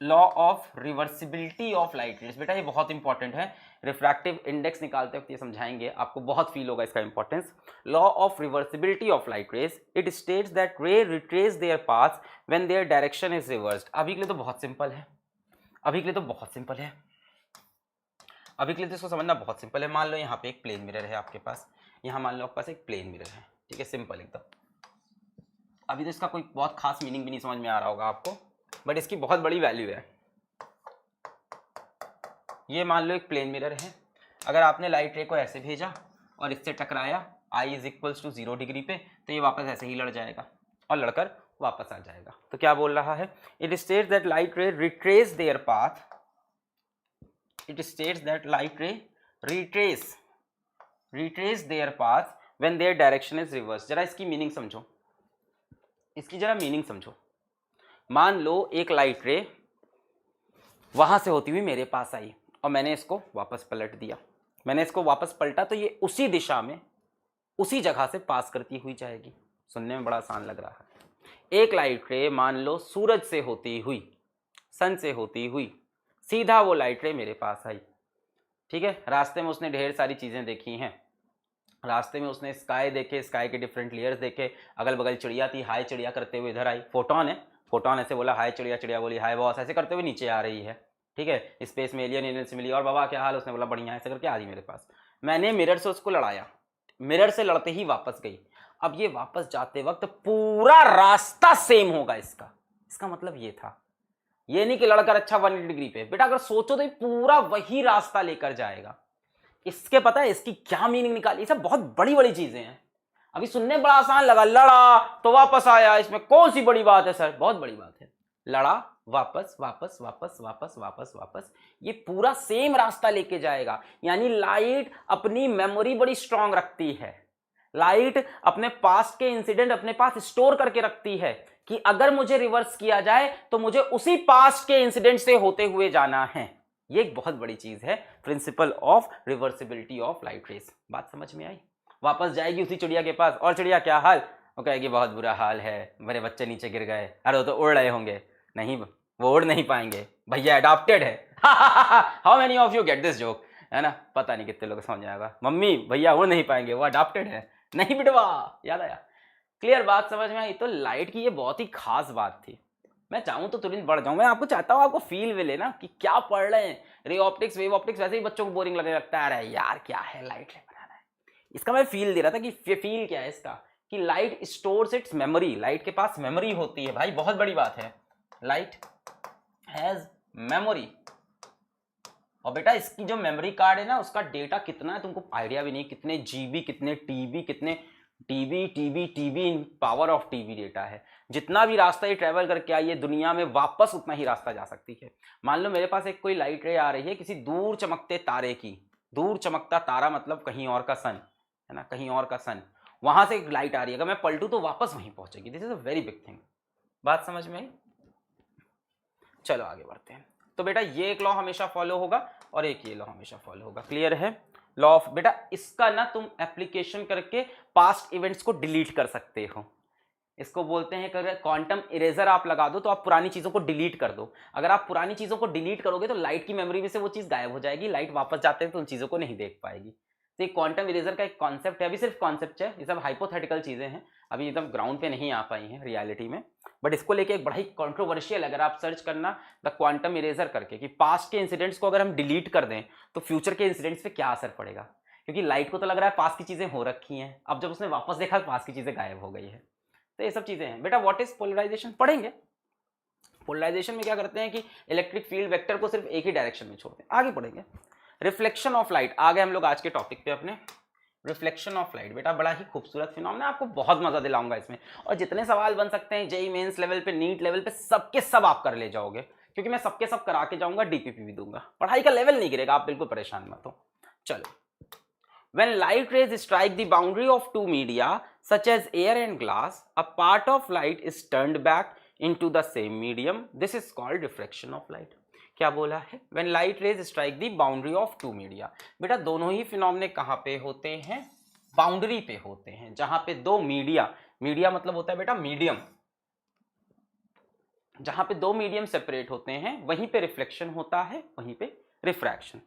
A: law of reversibility of light rays. बेटा ये बहुत इंपॉर्टेंट है, रिफ्रैक्टिव इंडेक्स निकालते वक्त ये समझाएंगे, आपको बहुत फील होगा इसका importance. Law of reversibility of light rays, it states that ray retrace their path when their direction is reversed. अभी के लिए तो बहुत सिंपल है, अभी के लिए तो इसको समझना बहुत सिंपल है। मान लो यहाँ पे एक प्लेन मिरर है आपके पास, यहाँ मान लो आपके पास एक प्लेन मिरर है, ठीक है, सिंपल एकदम। अभी तो इसका कोई बहुत खास मीनिंग भी नहीं समझ में आ रहा होगा आपको, बट इसकी बहुत बड़ी वैल्यू है। ये मान लो एक प्लेन मिरर है, अगर आपने लाइट रे को ऐसे भेजा और इससे टकराया I is equals to 0 degree पे, तो ये वापस ऐसे ही लड़ जाएगा और लड़कर वापस आ जाएगा। तो क्या बोल रहा है? इट स्टेट्स दैट लाइट रे retrace their path, it states that light रे retrace their path when their direction is reverse. जरा इसकी मीनिंग समझो, इसकी जरा मीनिंग समझो। मान लो एक लाइट रे वहां से होती हुई मेरे पास आई और मैंने इसको वापस पलट दिया, मैंने इसको वापस पलटा तो ये उसी दिशा में उसी जगह से पास करती हुई जाएगी। सुनने में बड़ा आसान लग रहा है। एक लाइट रे मान लो सूरज से होती हुई, सन से होती हुई सीधा वो लाइट रे मेरे पास आई, ठीक है। रास्ते में उसने ढेर सारी चीजें देखी हैं, रास्ते में उसने स्काई देखे, स्काई के डिफरेंट लेयर्स देखे, अगल बगल चिड़िया थी, हाय चिड़िया करते हुए इधर आई। फोटोन है, फोटोन ऐसे बोला हाय चिड़िया, चिड़िया बोली हाय बॉस, ऐसे करते हुए नीचे आ रही है, ठीक है। स्पेस में एलियन से मिली और बाबा क्या हाल, उसने बोला बढ़िया, ऐसे करके आ रही मेरे पास। मैंने मिरर से उसको लड़ाया, मिरर से लड़ते ही वापस गई। अब ये वापस जाते वक्त पूरा रास्ता सेम होगा इसका मतलब ये था, ये नहीं कि लड़कर अच्छा 180 डिग्री पे, बेटा अगर सोचो तो ये पूरा वही रास्ता लेकर जाएगा। इसके पता है इसकी क्या मीनिंग निकाली? ये सब बहुत बड़ी बड़ी चीजें हैं। अभी सुनने बड़ा आसान लगा, लड़ा तो वापस आया, इसमें कौन सी बड़ी बात है सर? बहुत बड़ी बात है। लड़ा वापस वापस वापस वापस वापस वापस, ये पूरा सेम रास्ता लेके जाएगा। यानी लाइट अपनी मेमोरी बड़ी स्ट्रांग रखती है, लाइट अपने पास्ट के इंसिडेंट अपने पास स्टोर करके रखती है कि अगर मुझे रिवर्स किया जाए तो मुझे उसी पास्ट के इंसिडेंट से होते हुए जाना है। ये एक बहुत बड़ी चीज है, principle of reversibility of light rays. बात समझ में आई? वापस जाएगी उसी चिड़िया के पास, और चिड़िया क्या हाल? वो कहेगी बहुत बुरा हाल है, मेरे बच्चे नीचे गिर गए। अरे वो तो उड़ रहे होंगे। नहीं, वो उड़ नहीं पाएंगे भैया, अडॉप्टेड है। How many of you get this joke? है ना, पता नहीं कितने लोग समझ आएगा। मम्मी भैया उड़ नहीं पाएंगे, वो अडॉप्टेड है। नहीं बिटवा, याद आया, क्लियर बात समझ में आई। तो लाइट की ये बहुत ही खास बात थी। मैं चाहूँ तो तुरंत बढ़ जाऊँ, मैं आपको चाहता हूँ आपको फील मिले ना कि क्या पढ़ रहे हैं। रे ऑप्टिक्स वेव ऑप्टिक्स वैसे ही बच्चों को बोरिंग लगने लगता है, अरे यार क्या है लाइट रे बनाना है। इसका मैं फील दे रहा था कि फील क्या है इसका, कि light stores it's memory, light के पास मेमोरी होती है भाई, बहुत बड़ी बात है, लाइट हैज मेमोरी। और बेटा इसकी जो मेमोरी कार्ड है ना उसका डेटा कितना है तुमको आइडिया भी नहीं, कितने जीबी, कितने टीबी, कितने TB TB TB in power of TB data है। जितना भी रास्ता ये ट्रेवल करके आई है दुनिया में वापस उतना ही रास्ता जा सकती है। मान लो मेरे पास एक कोई लाइट रे आ रही है किसी दूर चमकते तारे की, दूर चमकता तारा मतलब कहीं और का सन है ना, कहीं और का सन, वहां से एक लाइट आ रही है, अगर मैं पलटू तो वापस वहीं पहुंचेगी। This is a very big thing. बात समझ में आई? चलो आगे बढ़ते हैं। तो बेटा ये एक लॉ हमेशा फॉलो होगा और एक ये लॉ हमेशा फॉलो होगा, क्लियर है? लॉ ऑफ, बेटा इसका ना तुम एप्लीकेशन करके पास्ट इवेंट्स को डिलीट कर सकते हो। इसको बोलते हैं अगर क्वांटम इरेजर आप लगा दो तो आप पुरानी चीजों को डिलीट कर दो। अगर आप पुरानी चीजों को डिलीट करोगे तो लाइट की मेमोरी में से वो चीज गायब हो जाएगी, लाइट वापस जाते हैं तो उन चीजों को नहीं देख पाएगी। तो ये क्वांटम इरेजर का एक कॉन्सेप्ट है, अभी सिर्फ कॉन्सेप्ट है, ये सब हाइपोथेटिकल चीजें हैं, अभी एकदम ग्राउंड पे नहीं आ पाई हैं रियलिटी में। बट इसको लेके एक बड़ा ही कॉन्ट्रोवर्शियल, अगर आप सर्च करना द क्वांटम इरेजर करके कि पास्ट के इंसिडेंट्स को अगर हम डिलीट कर दें तो फ्यूचर के इंसिडेंट्स पे क्या असर पड़ेगा, क्योंकि लाइट को तो लग रहा है पास्ट की चीजें हो रखी हैं, अब जब उसने वापस देखा तो पास्ट की चीजें गायब हो गई है। तो ये सब चीजें हैं बेटा। व्हाट इज पोलराइजेशन पढ़ेंगे। पोलराइजेशन में क्या करते हैं कि इलेक्ट्रिक फील्ड वेक्टर को सिर्फ एक ही डायरेक्शन में छोड़ते हैं, आगे पढ़ेंगे। रिफ्लेक्शन ऑफ लाइट, आ गए हम लोग आज के टॉपिक पे अपने। रिफ्लेक्शन ऑफ लाइट बेटा बड़ा ही खूबसूरत फिनोमेना, आपको बहुत मजा दिलाऊंगा इसमें, और जितने सवाल बन सकते हैं जेई मेंस लेवल पे, नीट लेवल पे, सबके सब आप कर ले जाओगे, क्योंकि मैं सबके सब करा के जाऊंगा, डीपीपी भी दूंगा, पढ़ाई का लेवल नहीं गिरेगा, आप बिल्कुल परेशान मत हो। चलो, when light rays strike the boundary of two media such as air and glass, a part of light is turned back into the same medium. This is called refraction of light. क्या बोला है? When light rays strike the boundary of two media. बेटा दोनों ही फिनोमेने कहाँ पे होते हैं? Boundary पे होते हैं, जहां पे दो मीडिया, मीडिया मतलब होता है बेटा मीडियम, जहां पे दो मीडियम सेपरेट होते हैं वहीं पे रिफ्लेक्शन होता है, वहीं पे refraction.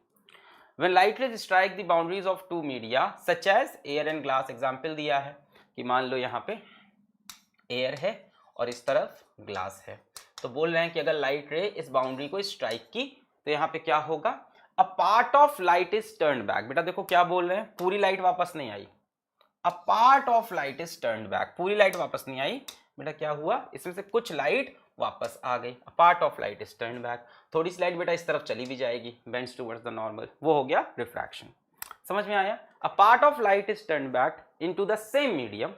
A: When light rays strike the boundaries of two media such as air and glass, example दिया है कि मान लो यहाँ पे एयर है और इस तरफ ग्लास है, तो बोल रहे हैं कि अगर लाइट रे इस बाउंड्री को स्ट्राइक की तो यहाँ पे क्या होगा? अ part of light is turned back. बेटा देखो क्या बोल रहे हैं, पूरी लाइट वापस नहीं आई, a part of light is turned back, पूरी लाइट वापस नहीं आई बेटा, क्या हुआ? इसमें से कुछ लाइट वापस आ गई, अ part of light is turned back, थोड़ी सी लाइट बेटा इस तरफ चली भी जाएगी, बेंड्स टुवर्ड्स द नॉर्मल, वो हो गया रिफ्रैक्शन। समझ में आया? अ part of light is turned back into the same medium,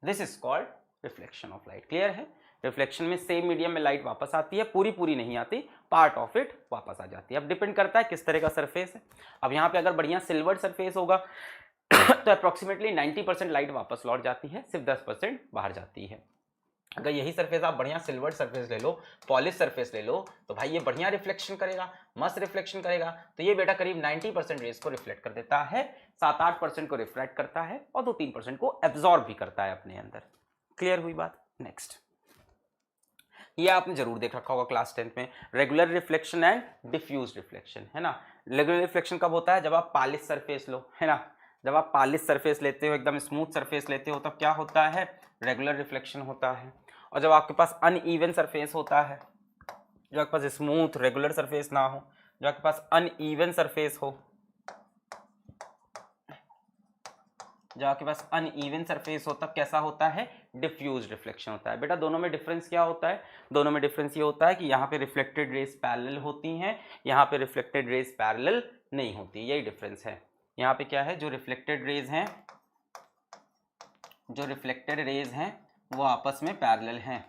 A: this is called reflection of light. Clear है? रिफ्लेक्शन में सेम मीडियम में लाइट वापस आती है, पूरी पूरी नहीं आती, पार्ट ऑफ इट वापस आ जाती है। अब डिपेंड करता है किस तरह का सरफेस है। अब यहाँ पे अगर बढ़िया सिल्वर सरफेस होगा तो अप्रोक्सीमेटली 90% लाइट वापस लौट जाती है, सिर्फ 10% बाहर जाती है। अगर यही सरफेस आप बढ़िया सिल्वर सरफेस ले लो, पॉलिश सरफेस ले लो, तो भाई ये बढ़िया रिफ्लेक्शन करेगा, मस्त रिफ्लेक्शन करेगा। तो ये बेटा करीब 90% रेस को रिफ्लेक्ट कर देता है, 7-8% को रिफ्लेक्ट करता है और 2-3% को एब्जॉर्ब भी करता है अपने अंदर। क्लियर हुई बात? नेक्स्ट, ये आपने जरूर देख रखा होगा क्लास 10th में, regular reflection and diffuse reflection, है ना। रेगुलर रिफ्लेक्शन कब होता है? जब आप पॉलिश सरफेस लो, है ना, जब आप पॉलिश सरफेस लेते हो, एकदम स्मूथ सरफेस लेते हो, तब क्या होता है? रेगुलर रिफ्लेक्शन होता है। और जब आपके पास अनइवन सरफेस होता है, जो आपके पास स्मूथ रेगुलर सरफेस ना हो, जो आपके पास अनइवन सरफेस हो, जो आपके पास अनइवन सरफेस हो, तब कैसा होता है? डिफ्यूज रिफ्लेक्शन होता है। बेटा दोनों में डिफरेंस क्या होता है? दोनों में डिफरेंस ये होता है कि यहाँ पे रिफ्लेक्टेड रेज पैरेलल होती हैं, यहाँ पे रिफ्लेक्टेड रेज पैरेलल नहीं होती, यही डिफरेंस है। यहाँ पे क्या है? जो रिफ्लेक्टेड रेज हैं वो आपस में पैरेलल हैं,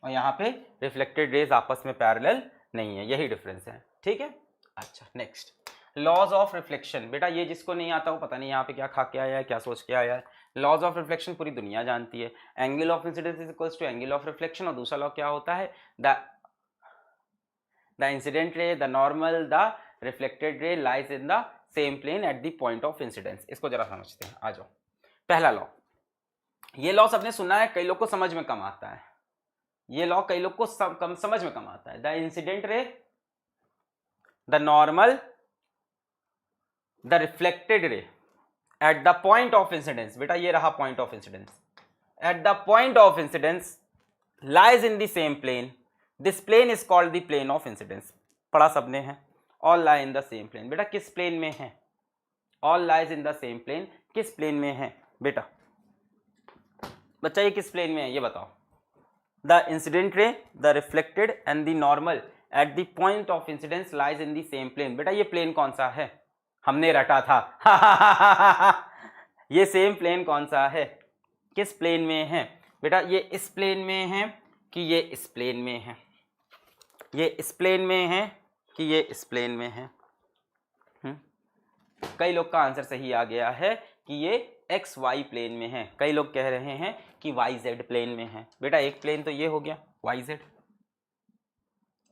A: और यहाँ पे रिफ्लेक्टेड रेज आपस में पैरेलल नहीं है, यही डिफरेंस है। ठीक है, अच्छा नेक्स्ट, लॉज ऑफ रिफ्लेक्शन। बेटा ये जिसको नहीं आता वो पता नहीं यहाँ पे क्या खा के आया है, क्या सोच के आया है। लॉज ऑफ रिफ्लेक्शन पूरी दुनिया जानती है, angle of incidence is equals to angle of reflection, और दूसरा लॉ क्या होता है? The incident ray, the normal, the reflected ray lies in the same plane at the point of incidence. इसको जरा समझते हैं, आ जाओ। पहला लॉ, ये लॉ सबने सुना है, कई लोग को समझ में कम आता है, ये लॉ कई लोग को समझ में कम आता है। The incident ray, the normal the reflected ray at the point of incidence, बेटा ये रहा point of incidence, at the point of incidence lies in the same plane, this plane is called the plane of incidence. पढ़ा सबने है, all lie in the same plane. बेटा किस plane में है? All lies in the same plane, किस plane में है बेटा? बच्चा ये किस प्लेन में है ये बताओ? The incident ray, the reflected and the normal at the point of incidence lies in the same plane. बेटा ये प्लेन कौन सा है? हमने रटा था ये सेम प्लेन कौन सा है? किस प्लेन में है बेटा? ये इस प्लेन में है कि ये इस प्लेन में है? ये इस प्लेन में है कि ये इस प्लेन में है? कई लोग का आंसर सही आ गया है कि ये एक्स वाई प्लेन में है, कई लोग कह रहे हैं कि वाई जेड प्लेन में है। बेटा एक प्लेन तो ये हो गया वाई जेड,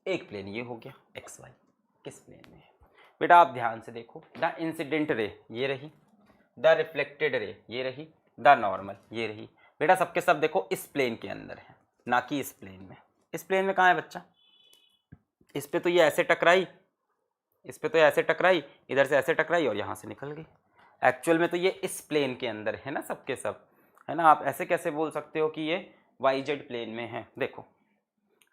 A: एक प्लेन ये हो गया एक्स वाई, किस प्लेन में है बेटा? आप ध्यान से देखो, द इंसिडेंट रे ये रही, द रिफ्लेक्टेड रे ये रही, द नॉर्मल ये रही। बेटा सबके सब देखो इस प्लेन के अंदर है, ना कि इस प्लेन में। इस प्लेन में कहाँ है बच्चा? इस पे तो ये ऐसे टकराई, इस पे तो ऐसे टकराई, इधर से ऐसे टकराई और यहाँ से निकल गई। एक्चुअल में तो ये इस प्लेन के अंदर है ना सबके सब, है ना? आप ऐसे कैसे बोल सकते हो कि ये वाई जेड प्लेन में है? देखो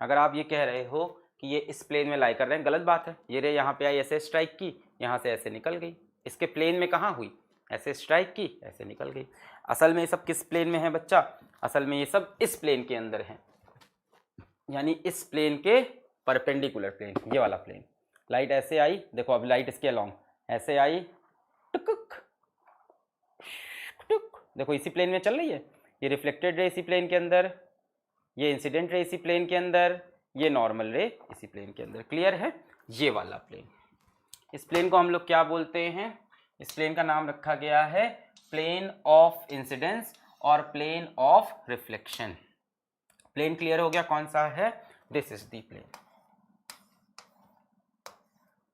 A: अगर आप ये कह रहे हो कि ये इस प्लेन में लाई कर रहे हैं, गलत बात है। ये रे यहाँ पे आई, ऐसे स्ट्राइक की, यहाँ से ऐसे निकल गई। इसके प्लेन में कहाँ हुई? ऐसे स्ट्राइक की, ऐसे निकल गई। असल में ये सब किस प्लेन में है बच्चा? असल में ये सब इस प्लेन के अंदर है, यानी इस प्लेन के परपेंडिकुलर प्लेन, ये वाला प्लेन। लाइट ऐसे आई, देखो अब लाइट इसके अलोंग ऐसे आई, टुक टुक, देखो इसी प्लेन में चल रही है। ये रिफ्लेक्टेड रे इसी प्लेन के अंदर, ये इंसिडेंट रे इसी प्लेन के अंदर, ये नॉर्मल रे इसी प्लेन के अंदर। क्लियर है? ये वाला प्लेन, इस प्लेन को हम लोग क्या बोलते हैं? इस प्लेन का नाम रखा गया है प्लेन ऑफ इंसिडेंस और plane of reflection. Plane clear हो गया कौन सा है? This is the plane.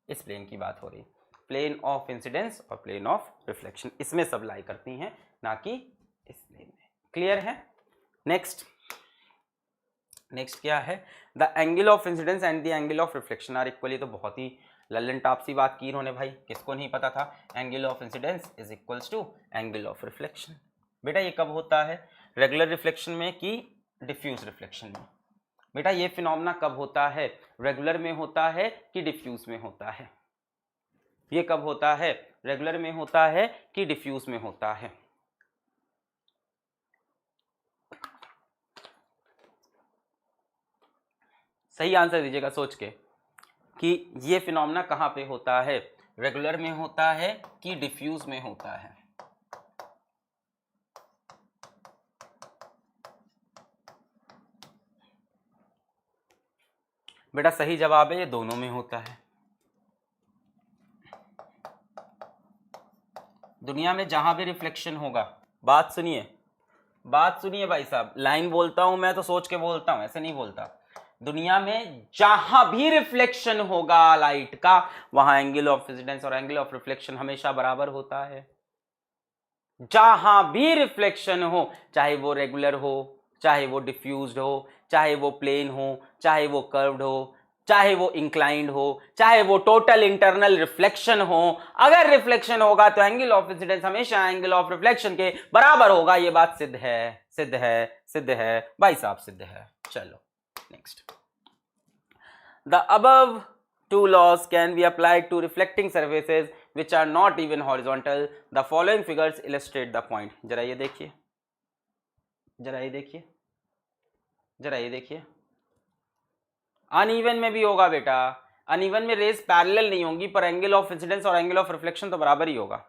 A: इस प्लेन की बात हो रही, प्लेन ऑफ इंसिडेंस और प्लेन ऑफ रिफ्लेक्शन, इसमें सब लाई करती हैं, ना कि इस प्लेन में। क्लियर है? नेक्स्ट क्या है? The angle of incidence and the angle of reflection are equally. तो बहुत ही लल्लन टाप सी बात की इन्होंने भाई, किसको नहीं पता था? Angle of incidence is equals to angle of reflection. बेटा ये कब होता है? रेगुलर रिफ्लेक्शन में कि डिफ्यूज रिफ्लेक्शन में? बेटा ये फिनोमेना कब होता है? रेगुलर में होता है कि डिफ्यूज में होता है? ये कब होता है? रेगुलर में होता है कि डिफ्यूज में होता है? सही आंसर दीजिएगा सोच के कि ये फिनोमेना कहाँ पे होता है, रेगुलर में होता है कि डिफ्यूज में होता है? बेटा सही जवाब है ये दोनों में होता है। दुनिया में जहां भी रिफ्लेक्शन होगा, बात सुनिए भाई साहब, लाइन बोलता हूं मैं तो सोच के बोलता हूं, ऐसे नहीं बोलता। दुनिया में जहां भी रिफ्लेक्शन होगा लाइट का, वहां एंगल ऑफ इंसिडेंस और एंगल ऑफ रिफ्लेक्शन हमेशा बराबर होता है। जहां भी रिफ्लेक्शन हो, चाहे वो रेगुलर हो, चाहे वो डिफ्यूज्ड हो, चाहे वो प्लेन हो, चाहे वो कर्व्ड हो, चाहे वो इंक्लाइंड हो, चाहे वो टोटल इंटरनल रिफ्लेक्शन हो, अगर रिफ्लेक्शन होगा तो एंगल ऑफ इंसिडेंस हमेशा एंगल ऑफ रिफ्लेक्शन के बराबर होगा। ये बात सिद्ध है भाई साहब, सिद्ध है। चलो next, the above two laws can be applied to reflecting surfaces which are not even horizontal. The following figures illustrate the point. जरा ये देखिए, अनइवन में भी होगा बेटा, अनइवन में रेज पैरेलल नहीं होंगी, पर एंगल ऑफ इंसिडेंस और एंगल ऑफ रिफ्लेक्शन तो बराबर ही होगा।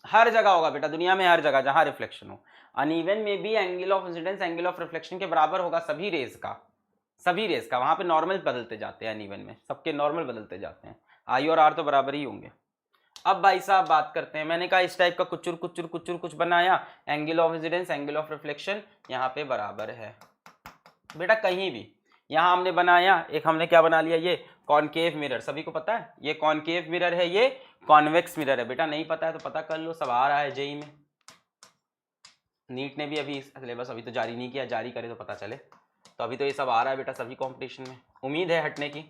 A: हर जगह होगा बेटा, दुनिया में हर जगह जहां रिफ्लेक्शन हो, अनइवन में भी angle of incidence angle of reflection के बराबर होगा, सभी रेज का। वहां पे नॉर्मल बदलते जाते हैं, अनइवन में सबके नॉर्मल बदलते जाते हैं, आई और आर तो बराबर ही होंगे। अब भाई साहब बात करते हैं, मैंने कहा इस टाइप का कुचुर कुछ बनाया, angle of incidence angle of reflection यहाँ पे बराबर है बेटा। कहीं भी यहाँ हमने बनाया, एक हमने क्या बना लिया, ये कॉनकेव मिरर, सभी को पता है ये कॉनकेव मिरर है, ये कॉन्वेक्स मिरर है। बेटा नहीं पता है तो पता कर लो, सब आ रहा है जेई में। नीट ने भी अभी सिलेबस अभी तो जारी नहीं किया, जारी करे तो पता चले। तो अभी तो ये सब आ रहा है बेटा सभी कंपटीशन में, उम्मीद है हटने की।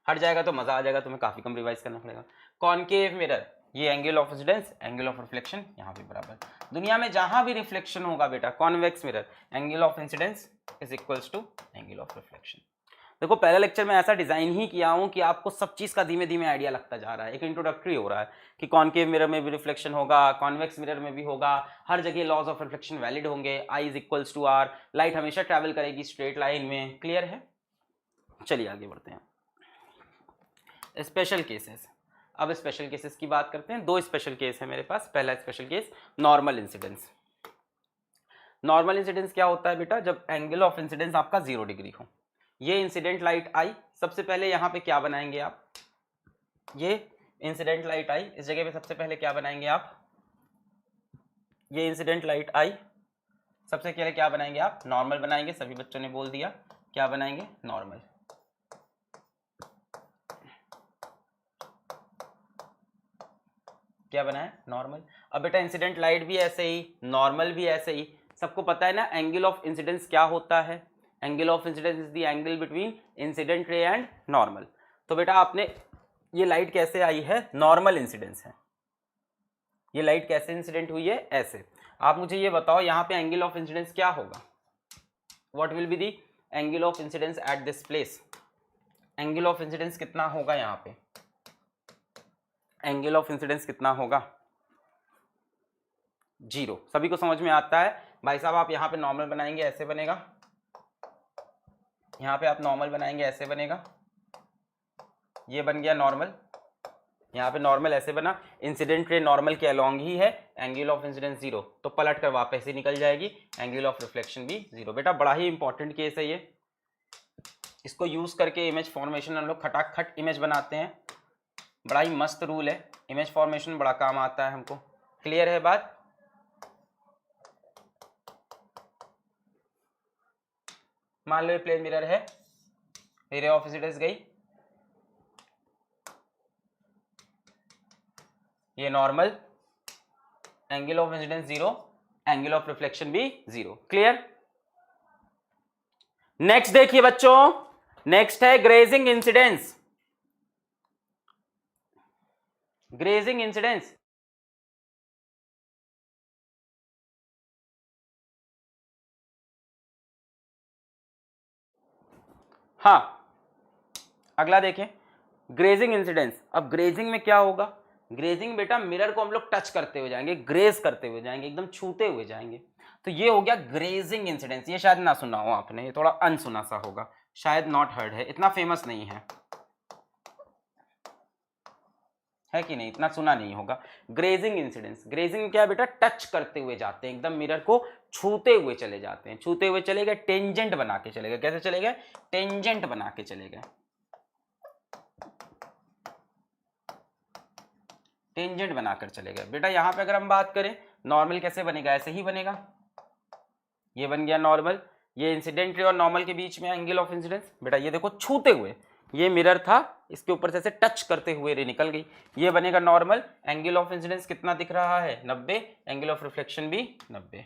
A: हट जाएगा तो मजा आ जाएगा, तुम्हें काफी कम रिवाइज करना पड़ेगा। कॉनकेव मिरर, ये angle of incidence, angle of reflection यहाँ पे बराबर। दुनिया में जहां भी रिफ्लेक्शन होगा बेटा, convex mirror, angle of incidence is equals to angle of reflection. देखो पहले लेक्चर में ऐसा डिजाइन ही किया हूं कि आपको सब चीज का धीमे धीमे आइडिया लगता जा रहा है, एक इंट्रोडक्टरी हो रहा है कि कॉनकेव मिरर में भी रिफ्लेक्शन होगा, कॉन्वेक्स मिरर में भी होगा, हर जगह लॉज ऑफ रिफ्लेक्शन वैलिड होंगे, I is equals to R, light हमेशा ट्रैवल करेगी स्ट्रेट लाइन में। क्लियर है? चलिए आगे बढ़ते हैं। स्पेशल केसेस, अब स्पेशल केसेस की बात करते हैं। दो स्पेशल केस है मेरे पास। पहला special case normal incidence. Normal incidence क्या होता है बेटा? जब एंगल ऑफ इंसिडेंस आपका 0 डिग्री हो। ये इंसिडेंट लाइट आई, सबसे पहले यहाँ पे क्या बनाएंगे आप? ये इंसिडेंट लाइट आई, इस जगह पे सबसे पहले क्या बनाएंगे आप? ये इंसिडेंट लाइट आई, सबसे पहले क्या बनाएंगे आप? नॉर्मल बनाएंगे। सभी बच्चों ने बोल दिया क्या बनाएंगे? नॉर्मल। क्या बनाए? नॉर्मल। अब बेटा इंसिडेंट लाइट भी ऐसे ही, नॉर्मल भी ऐसे ही। सबको पता है ना एंगल ऑफ इंसिडेंस क्या होता है? Angle of incidence is the angle between incident ray and normal. तो बेटा आपने ये लाइट कैसे आई है? नॉर्मल इंसिडेंस है। ये लाइट कैसे इंसिडेंट हुई है? ऐसे। आप मुझे ये बताओ यहाँ पे एंगल ऑफ इंसिडेंस क्या होगा? What will be the angle of incidence at this place? Angle of incidence कितना होगा यहाँ पे? एंगल ऑफ इंसिडेंस कितना होगा? 0। सभी को समझ में आता है? भाई साहब आप यहाँ पे नॉर्मल बनाएंगे ऐसे बनेगा, यहाँ पे आप नॉर्मल बनाएंगे ऐसे बनेगा, ये बन गया नॉर्मल। यहाँ पे नॉर्मल ऐसे बना, इंसिडेंट रे नॉर्मल के अलोंग ही है, एंगल ऑफ इंसिडेंस 0, तो पलट कर वापस ही निकल जाएगी, एंगल ऑफ रिफ्लेक्शन भी 0। बेटा बड़ा ही इंपॉर्टेंट केस है ये, इसको यूज करके इमेज फॉर्मेशन हम लोग खटाखट इमेज बनाते हैं। बड़ा ही मस्त रूल है, इमेज फॉर्मेशन बड़ा काम आता है हमको। क्लियर है बात? मान लो ये प्लेन मिरर है, रे ऑफ इंसिडेंस गई, ये normal, angle of incidence 0, angle of reflection भी 0। क्लियर? नेक्स्ट देखिए बच्चों, नेक्स्ट है ग्रेजिंग इंसिडेंस। ग्रेजिंग इंसिडेंस, हाँ अगला देखें, ग्रेजिंग इंसिडेंस। अब ग्रेजिंग में क्या होगा? ग्रेजिंग बेटा मिरर को हम लोग टच करते हुए जाएंगे, ग्रेज करते हुए जाएंगे, एकदम छूते हुए जाएंगे, तो ये हो गया ग्रेजिंग इंसिडेंस। ये शायद ना सुना हो आपने, ये थोड़ा अनसुना सा होगा, शायद नॉट हर्ड है, इतना फेमस नहीं है कि नहीं? इतना सुना नहीं होगा। ग्रेजिंग इंसिडेंस, ग्रेजिंग क्या है बेटा? टच करते हुए जाते हैं, एकदम मिरर को छूते हुए चले जाते हैं। छूते हुए चले गए, टेंजेंट बना के चले गए। कैसे चले गए? टेंजेंट बना के चले गए, टेंजेंट बनाकर चले गए। बेटा यहाँ पे अगर हम बात करें नॉर्मल कैसे बनेगा? ऐसे ही बनेगा, ये बन गया नॉर्मल। ये इंसिडेंट रे और नॉर्मल के बीच में एंगल ऑफ इंसिडेंस, बेटा ये देखो छूते हुए, ये मिरर था, इसके ऊपर से ऐसे टच करते हुए रे निकल गई, ये बनेगा नॉर्मल। एंगल ऑफ इंसिडेंस कितना दिख रहा है? 90, एंगल ऑफ रिफ्लेक्शन भी 90।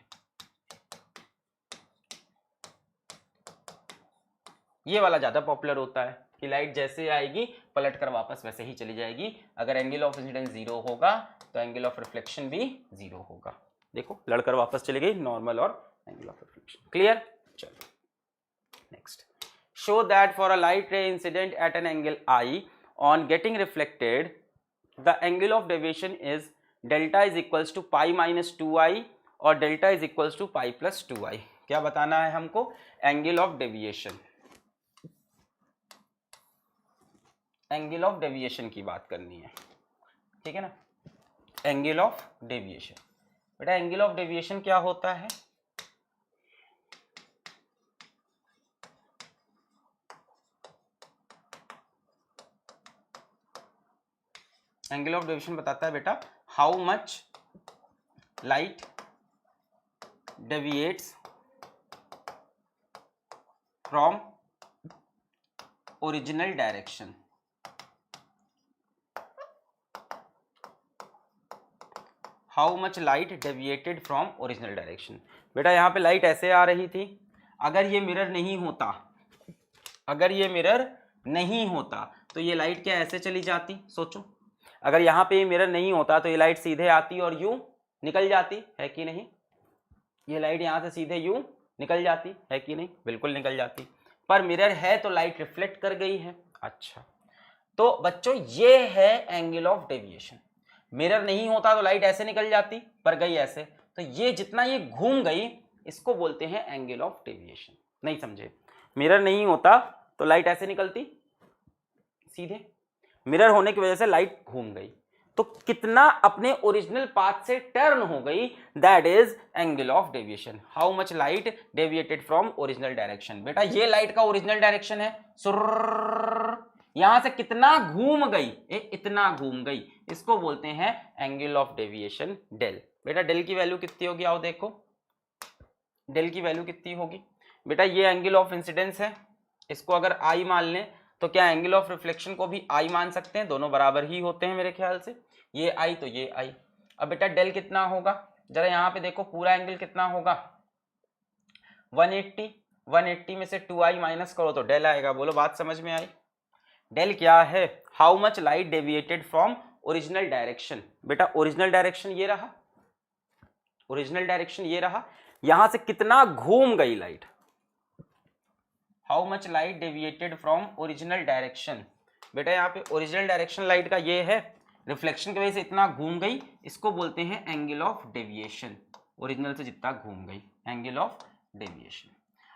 A: ये वाला ज्यादा पॉपुलर होता है कि लाइट जैसे आएगी पलट कर वापस वैसे ही चली जाएगी। अगर एंगल ऑफ इंसिडेंस 0 होगा तो एंगल ऑफ रिफ्लेक्शन भी 0 होगा। देखो लड़कर वापस चली गई, नॉर्मल और एंगल ऑफ रिफ्लेक्शन। क्लियर? चलो next, show that for a light ray incident at an angle I on getting reflected the angle of deviation is delta is equals to pi minus 2i और delta is equals to pi plus 2i। क्या बताना है हमको? Angle of deviation, angle of deviation की बात करनी है, ठीक है ना? एंगल ऑफ डेविएशन, बेटा एंगल ऑफ डेविएशन क्या होता है? एंगल ऑफ डेविएशन बताता है बेटा how much light deviates from original direction. How much light deviated from original direction. बेटा यहाँ पे लाइट ऐसे आ रही थी, अगर ये मिरर नहीं होता, अगर ये मिरर नहीं होता तो ये लाइट क्या ऐसे चली जाती, सोचो अगर यहाँ पे मिरर नहीं होता तो ये लाइट सीधे आती और यूं निकल जाती, है कि नहीं? ये लाइट यहाँ से सीधे यूं निकल जाती, है कि नहीं? बिल्कुल निकल जाती, पर मिरर है तो लाइट रिफ्लेक्ट कर गई है। अच्छा, तो बच्चों ये है एंगल ऑफ डेविएशन। मिरर नहीं होता तो लाइट ऐसे निकल जाती पर गई ऐसे, तो ये जितना ये घूम गई इसको बोलते हैं एंगल ऑफ डेविएशन। नहीं समझे? मिरर नहीं होता तो लाइट ऐसे निकलती सीधे, मिरर होने की वजह से लाइट घूम गई, तो कितना अपने ओरिजिनल पाथ से टर्न हो गई, that is angle of deviation. How much light deviated from original direction. बेटा ये लाइट का ओरिजिनल डायरेक्शन है, सुर्र यहां से कितना घूम गई, इतना घूम गई, इसको बोलते हैं एंगल ऑफ डेविएशन डेल। बेटा डेल की वैल्यू कितनी होगी, आओ देखो डेल की वैल्यू कितनी होगी। बेटा ये एंगल ऑफ इंसिडेंस है, इसको अगर आई मान लें तो क्या एंगल ऑफ रिफ्लेक्शन को भी आई मान सकते हैं, दोनों बराबर ही होते हैं मेरे ख्याल से, ये आई तो ये आई। अब बेटा डेल कितना होगा, जरा यहाँ पे देखो पूरा एंगल कितना होगा 180, 180 में से 2i माइनस करो तो डेल आएगा। बोलो बात समझ में आई? डेल क्या है, how much light deviated from original direction. बेटा ओरिजिनल डायरेक्शन ये रहा, ओरिजिनल डायरेक्शन ये रहा, यहां से कितना घूम गई light, how much light deviated from original direction. बेटा यहाँ पे ओरिजिनल डायरेक्शन लाइट का ये है, रिफ्लेक्शन की वजह से इतना घूम गई, इसको बोलते हैं एंगल ऑफ डेविएशन, ओरिजिनल से जितना घूम गई, एंगल ऑफ डेविएशन।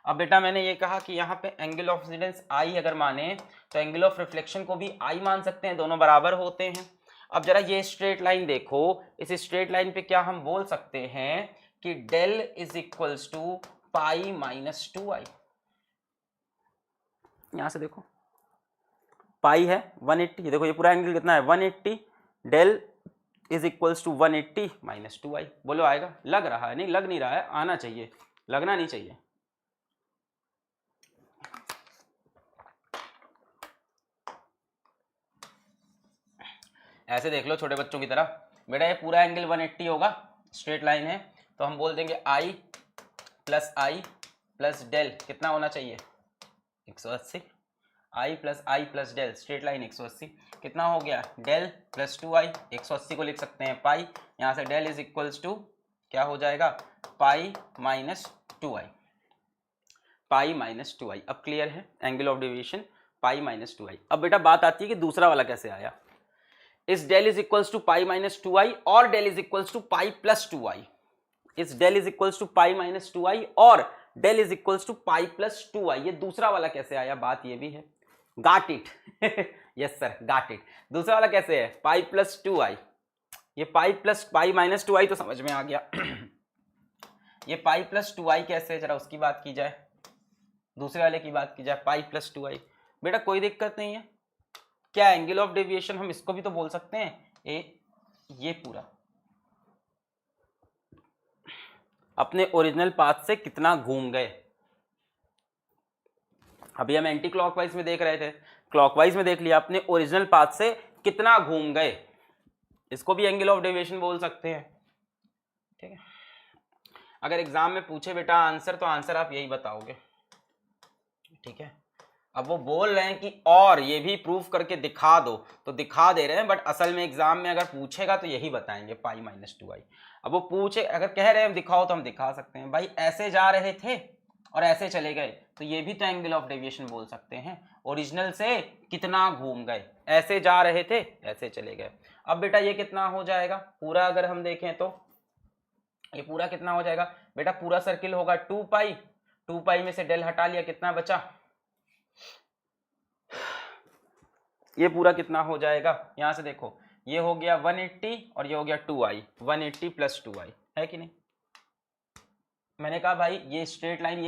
A: अब बेटा मैंने ये कहा कि यहाँ पे एंगल ऑफ इंसिडेंस आई अगर माने तो एंगल ऑफ रिफ्लेक्शन को भी आई मान सकते हैं, दोनों बराबर होते हैं। अब जरा ये स्ट्रेट लाइन देखो, इस स्ट्रेट लाइन पे क्या हम बोल सकते हैं कि del is equals to pi minus 2i। यहां से देखो पाई है 180, देखो ये पूरा एंगल कितना है 180, del is equals to 180 minus 2i। बोलो आएगा? लग रहा है, नहीं लग नहीं रहा है, आना चाहिए, लगना नहीं चाहिए। ऐसे देख लो छोटे बच्चों की तरह, बेटा ये पूरा एंगल 180 होगा, स्ट्रेट लाइन है, तो हम बोल देंगे i प्लस डेल कितना होना चाहिए 180, i plus del, straight line 180, कितना हो गया डेल प्लस 2i, 180 को लिख सकते हैं पाई, यहाँ से डेल इज इक्वल्स टू क्या हो जाएगा पाई माइनस 2i, पाई माइनस 2i। अब क्लियर है angle of deviation pi minus 2i। अब बेटा बात आती है कि दूसरा वाला कैसे आया, इस del is equals to pi minus 2i और del is equals to pi plus 2i, इस del is equals to pi minus 2i और del is equals to pi plus 2i, ये दूसरा वाला कैसे आया, बात ये भी है, गाट इट यस सर गाट इट। दूसरा वाला कैसे है पाई प्लस 2i, ये pi plus pi minus 2i तो समझ में आ गया ये पाई प्लस 2i कैसे है, जरा उसकी बात की जाए, दूसरे वाले की बात की जाए, पाई प्लस 2i। बेटा कोई दिक्कत नहीं है, क्या एंगल ऑफ डेविएशन हम इसको भी तो बोल सकते हैं, ये पूरा अपने ओरिजिनल पाथ से कितना घूम गए। अभी हम एंटी क्लॉकवाइज में देख रहे थे, क्लॉकवाइज में देख लिया, अपने ओरिजिनल पाथ से कितना घूम गए, इसको भी एंगल ऑफ डेविएशन बोल सकते हैं। ठीक है, अगर एग्जाम में पूछे बेटा आंसर तो आंसर आप यही बताओगे। ठीक है, अब वो बोल रहे हैं कि और ये भी प्रूफ करके दिखा दो, तो दिखा दे रहे हैं, बट असल में एग्जाम में अगर पूछेगा तो यही बताएंगे पाई माइनस 2i। अब वो पूछे अगर कह रहे हैं दिखाओ तो हम दिखा सकते हैं, भाई ऐसे जा रहे थे और ऐसे चले गए तो ये भी तो एंगल ऑफ डेविएशन बोल सकते हैं, ओरिजिनल से कितना घूम गए, ऐसे जा रहे थे ऐसे चले गए। अब बेटा ये कितना हो जाएगा पूरा, अगर हम देखें तो ये पूरा कितना हो जाएगा बेटा, पूरा सर्किल होगा 2 पाई में से डेल हटा लिया, कितना बचा, ये पूरा कितना हो जाएगा, यहां से देखो ये हो गया 180 और ये हो गया 2i, 180 प्लस 2i, है कि नहीं। मैंने कहा भाई ये स्ट्रेट लाइन ये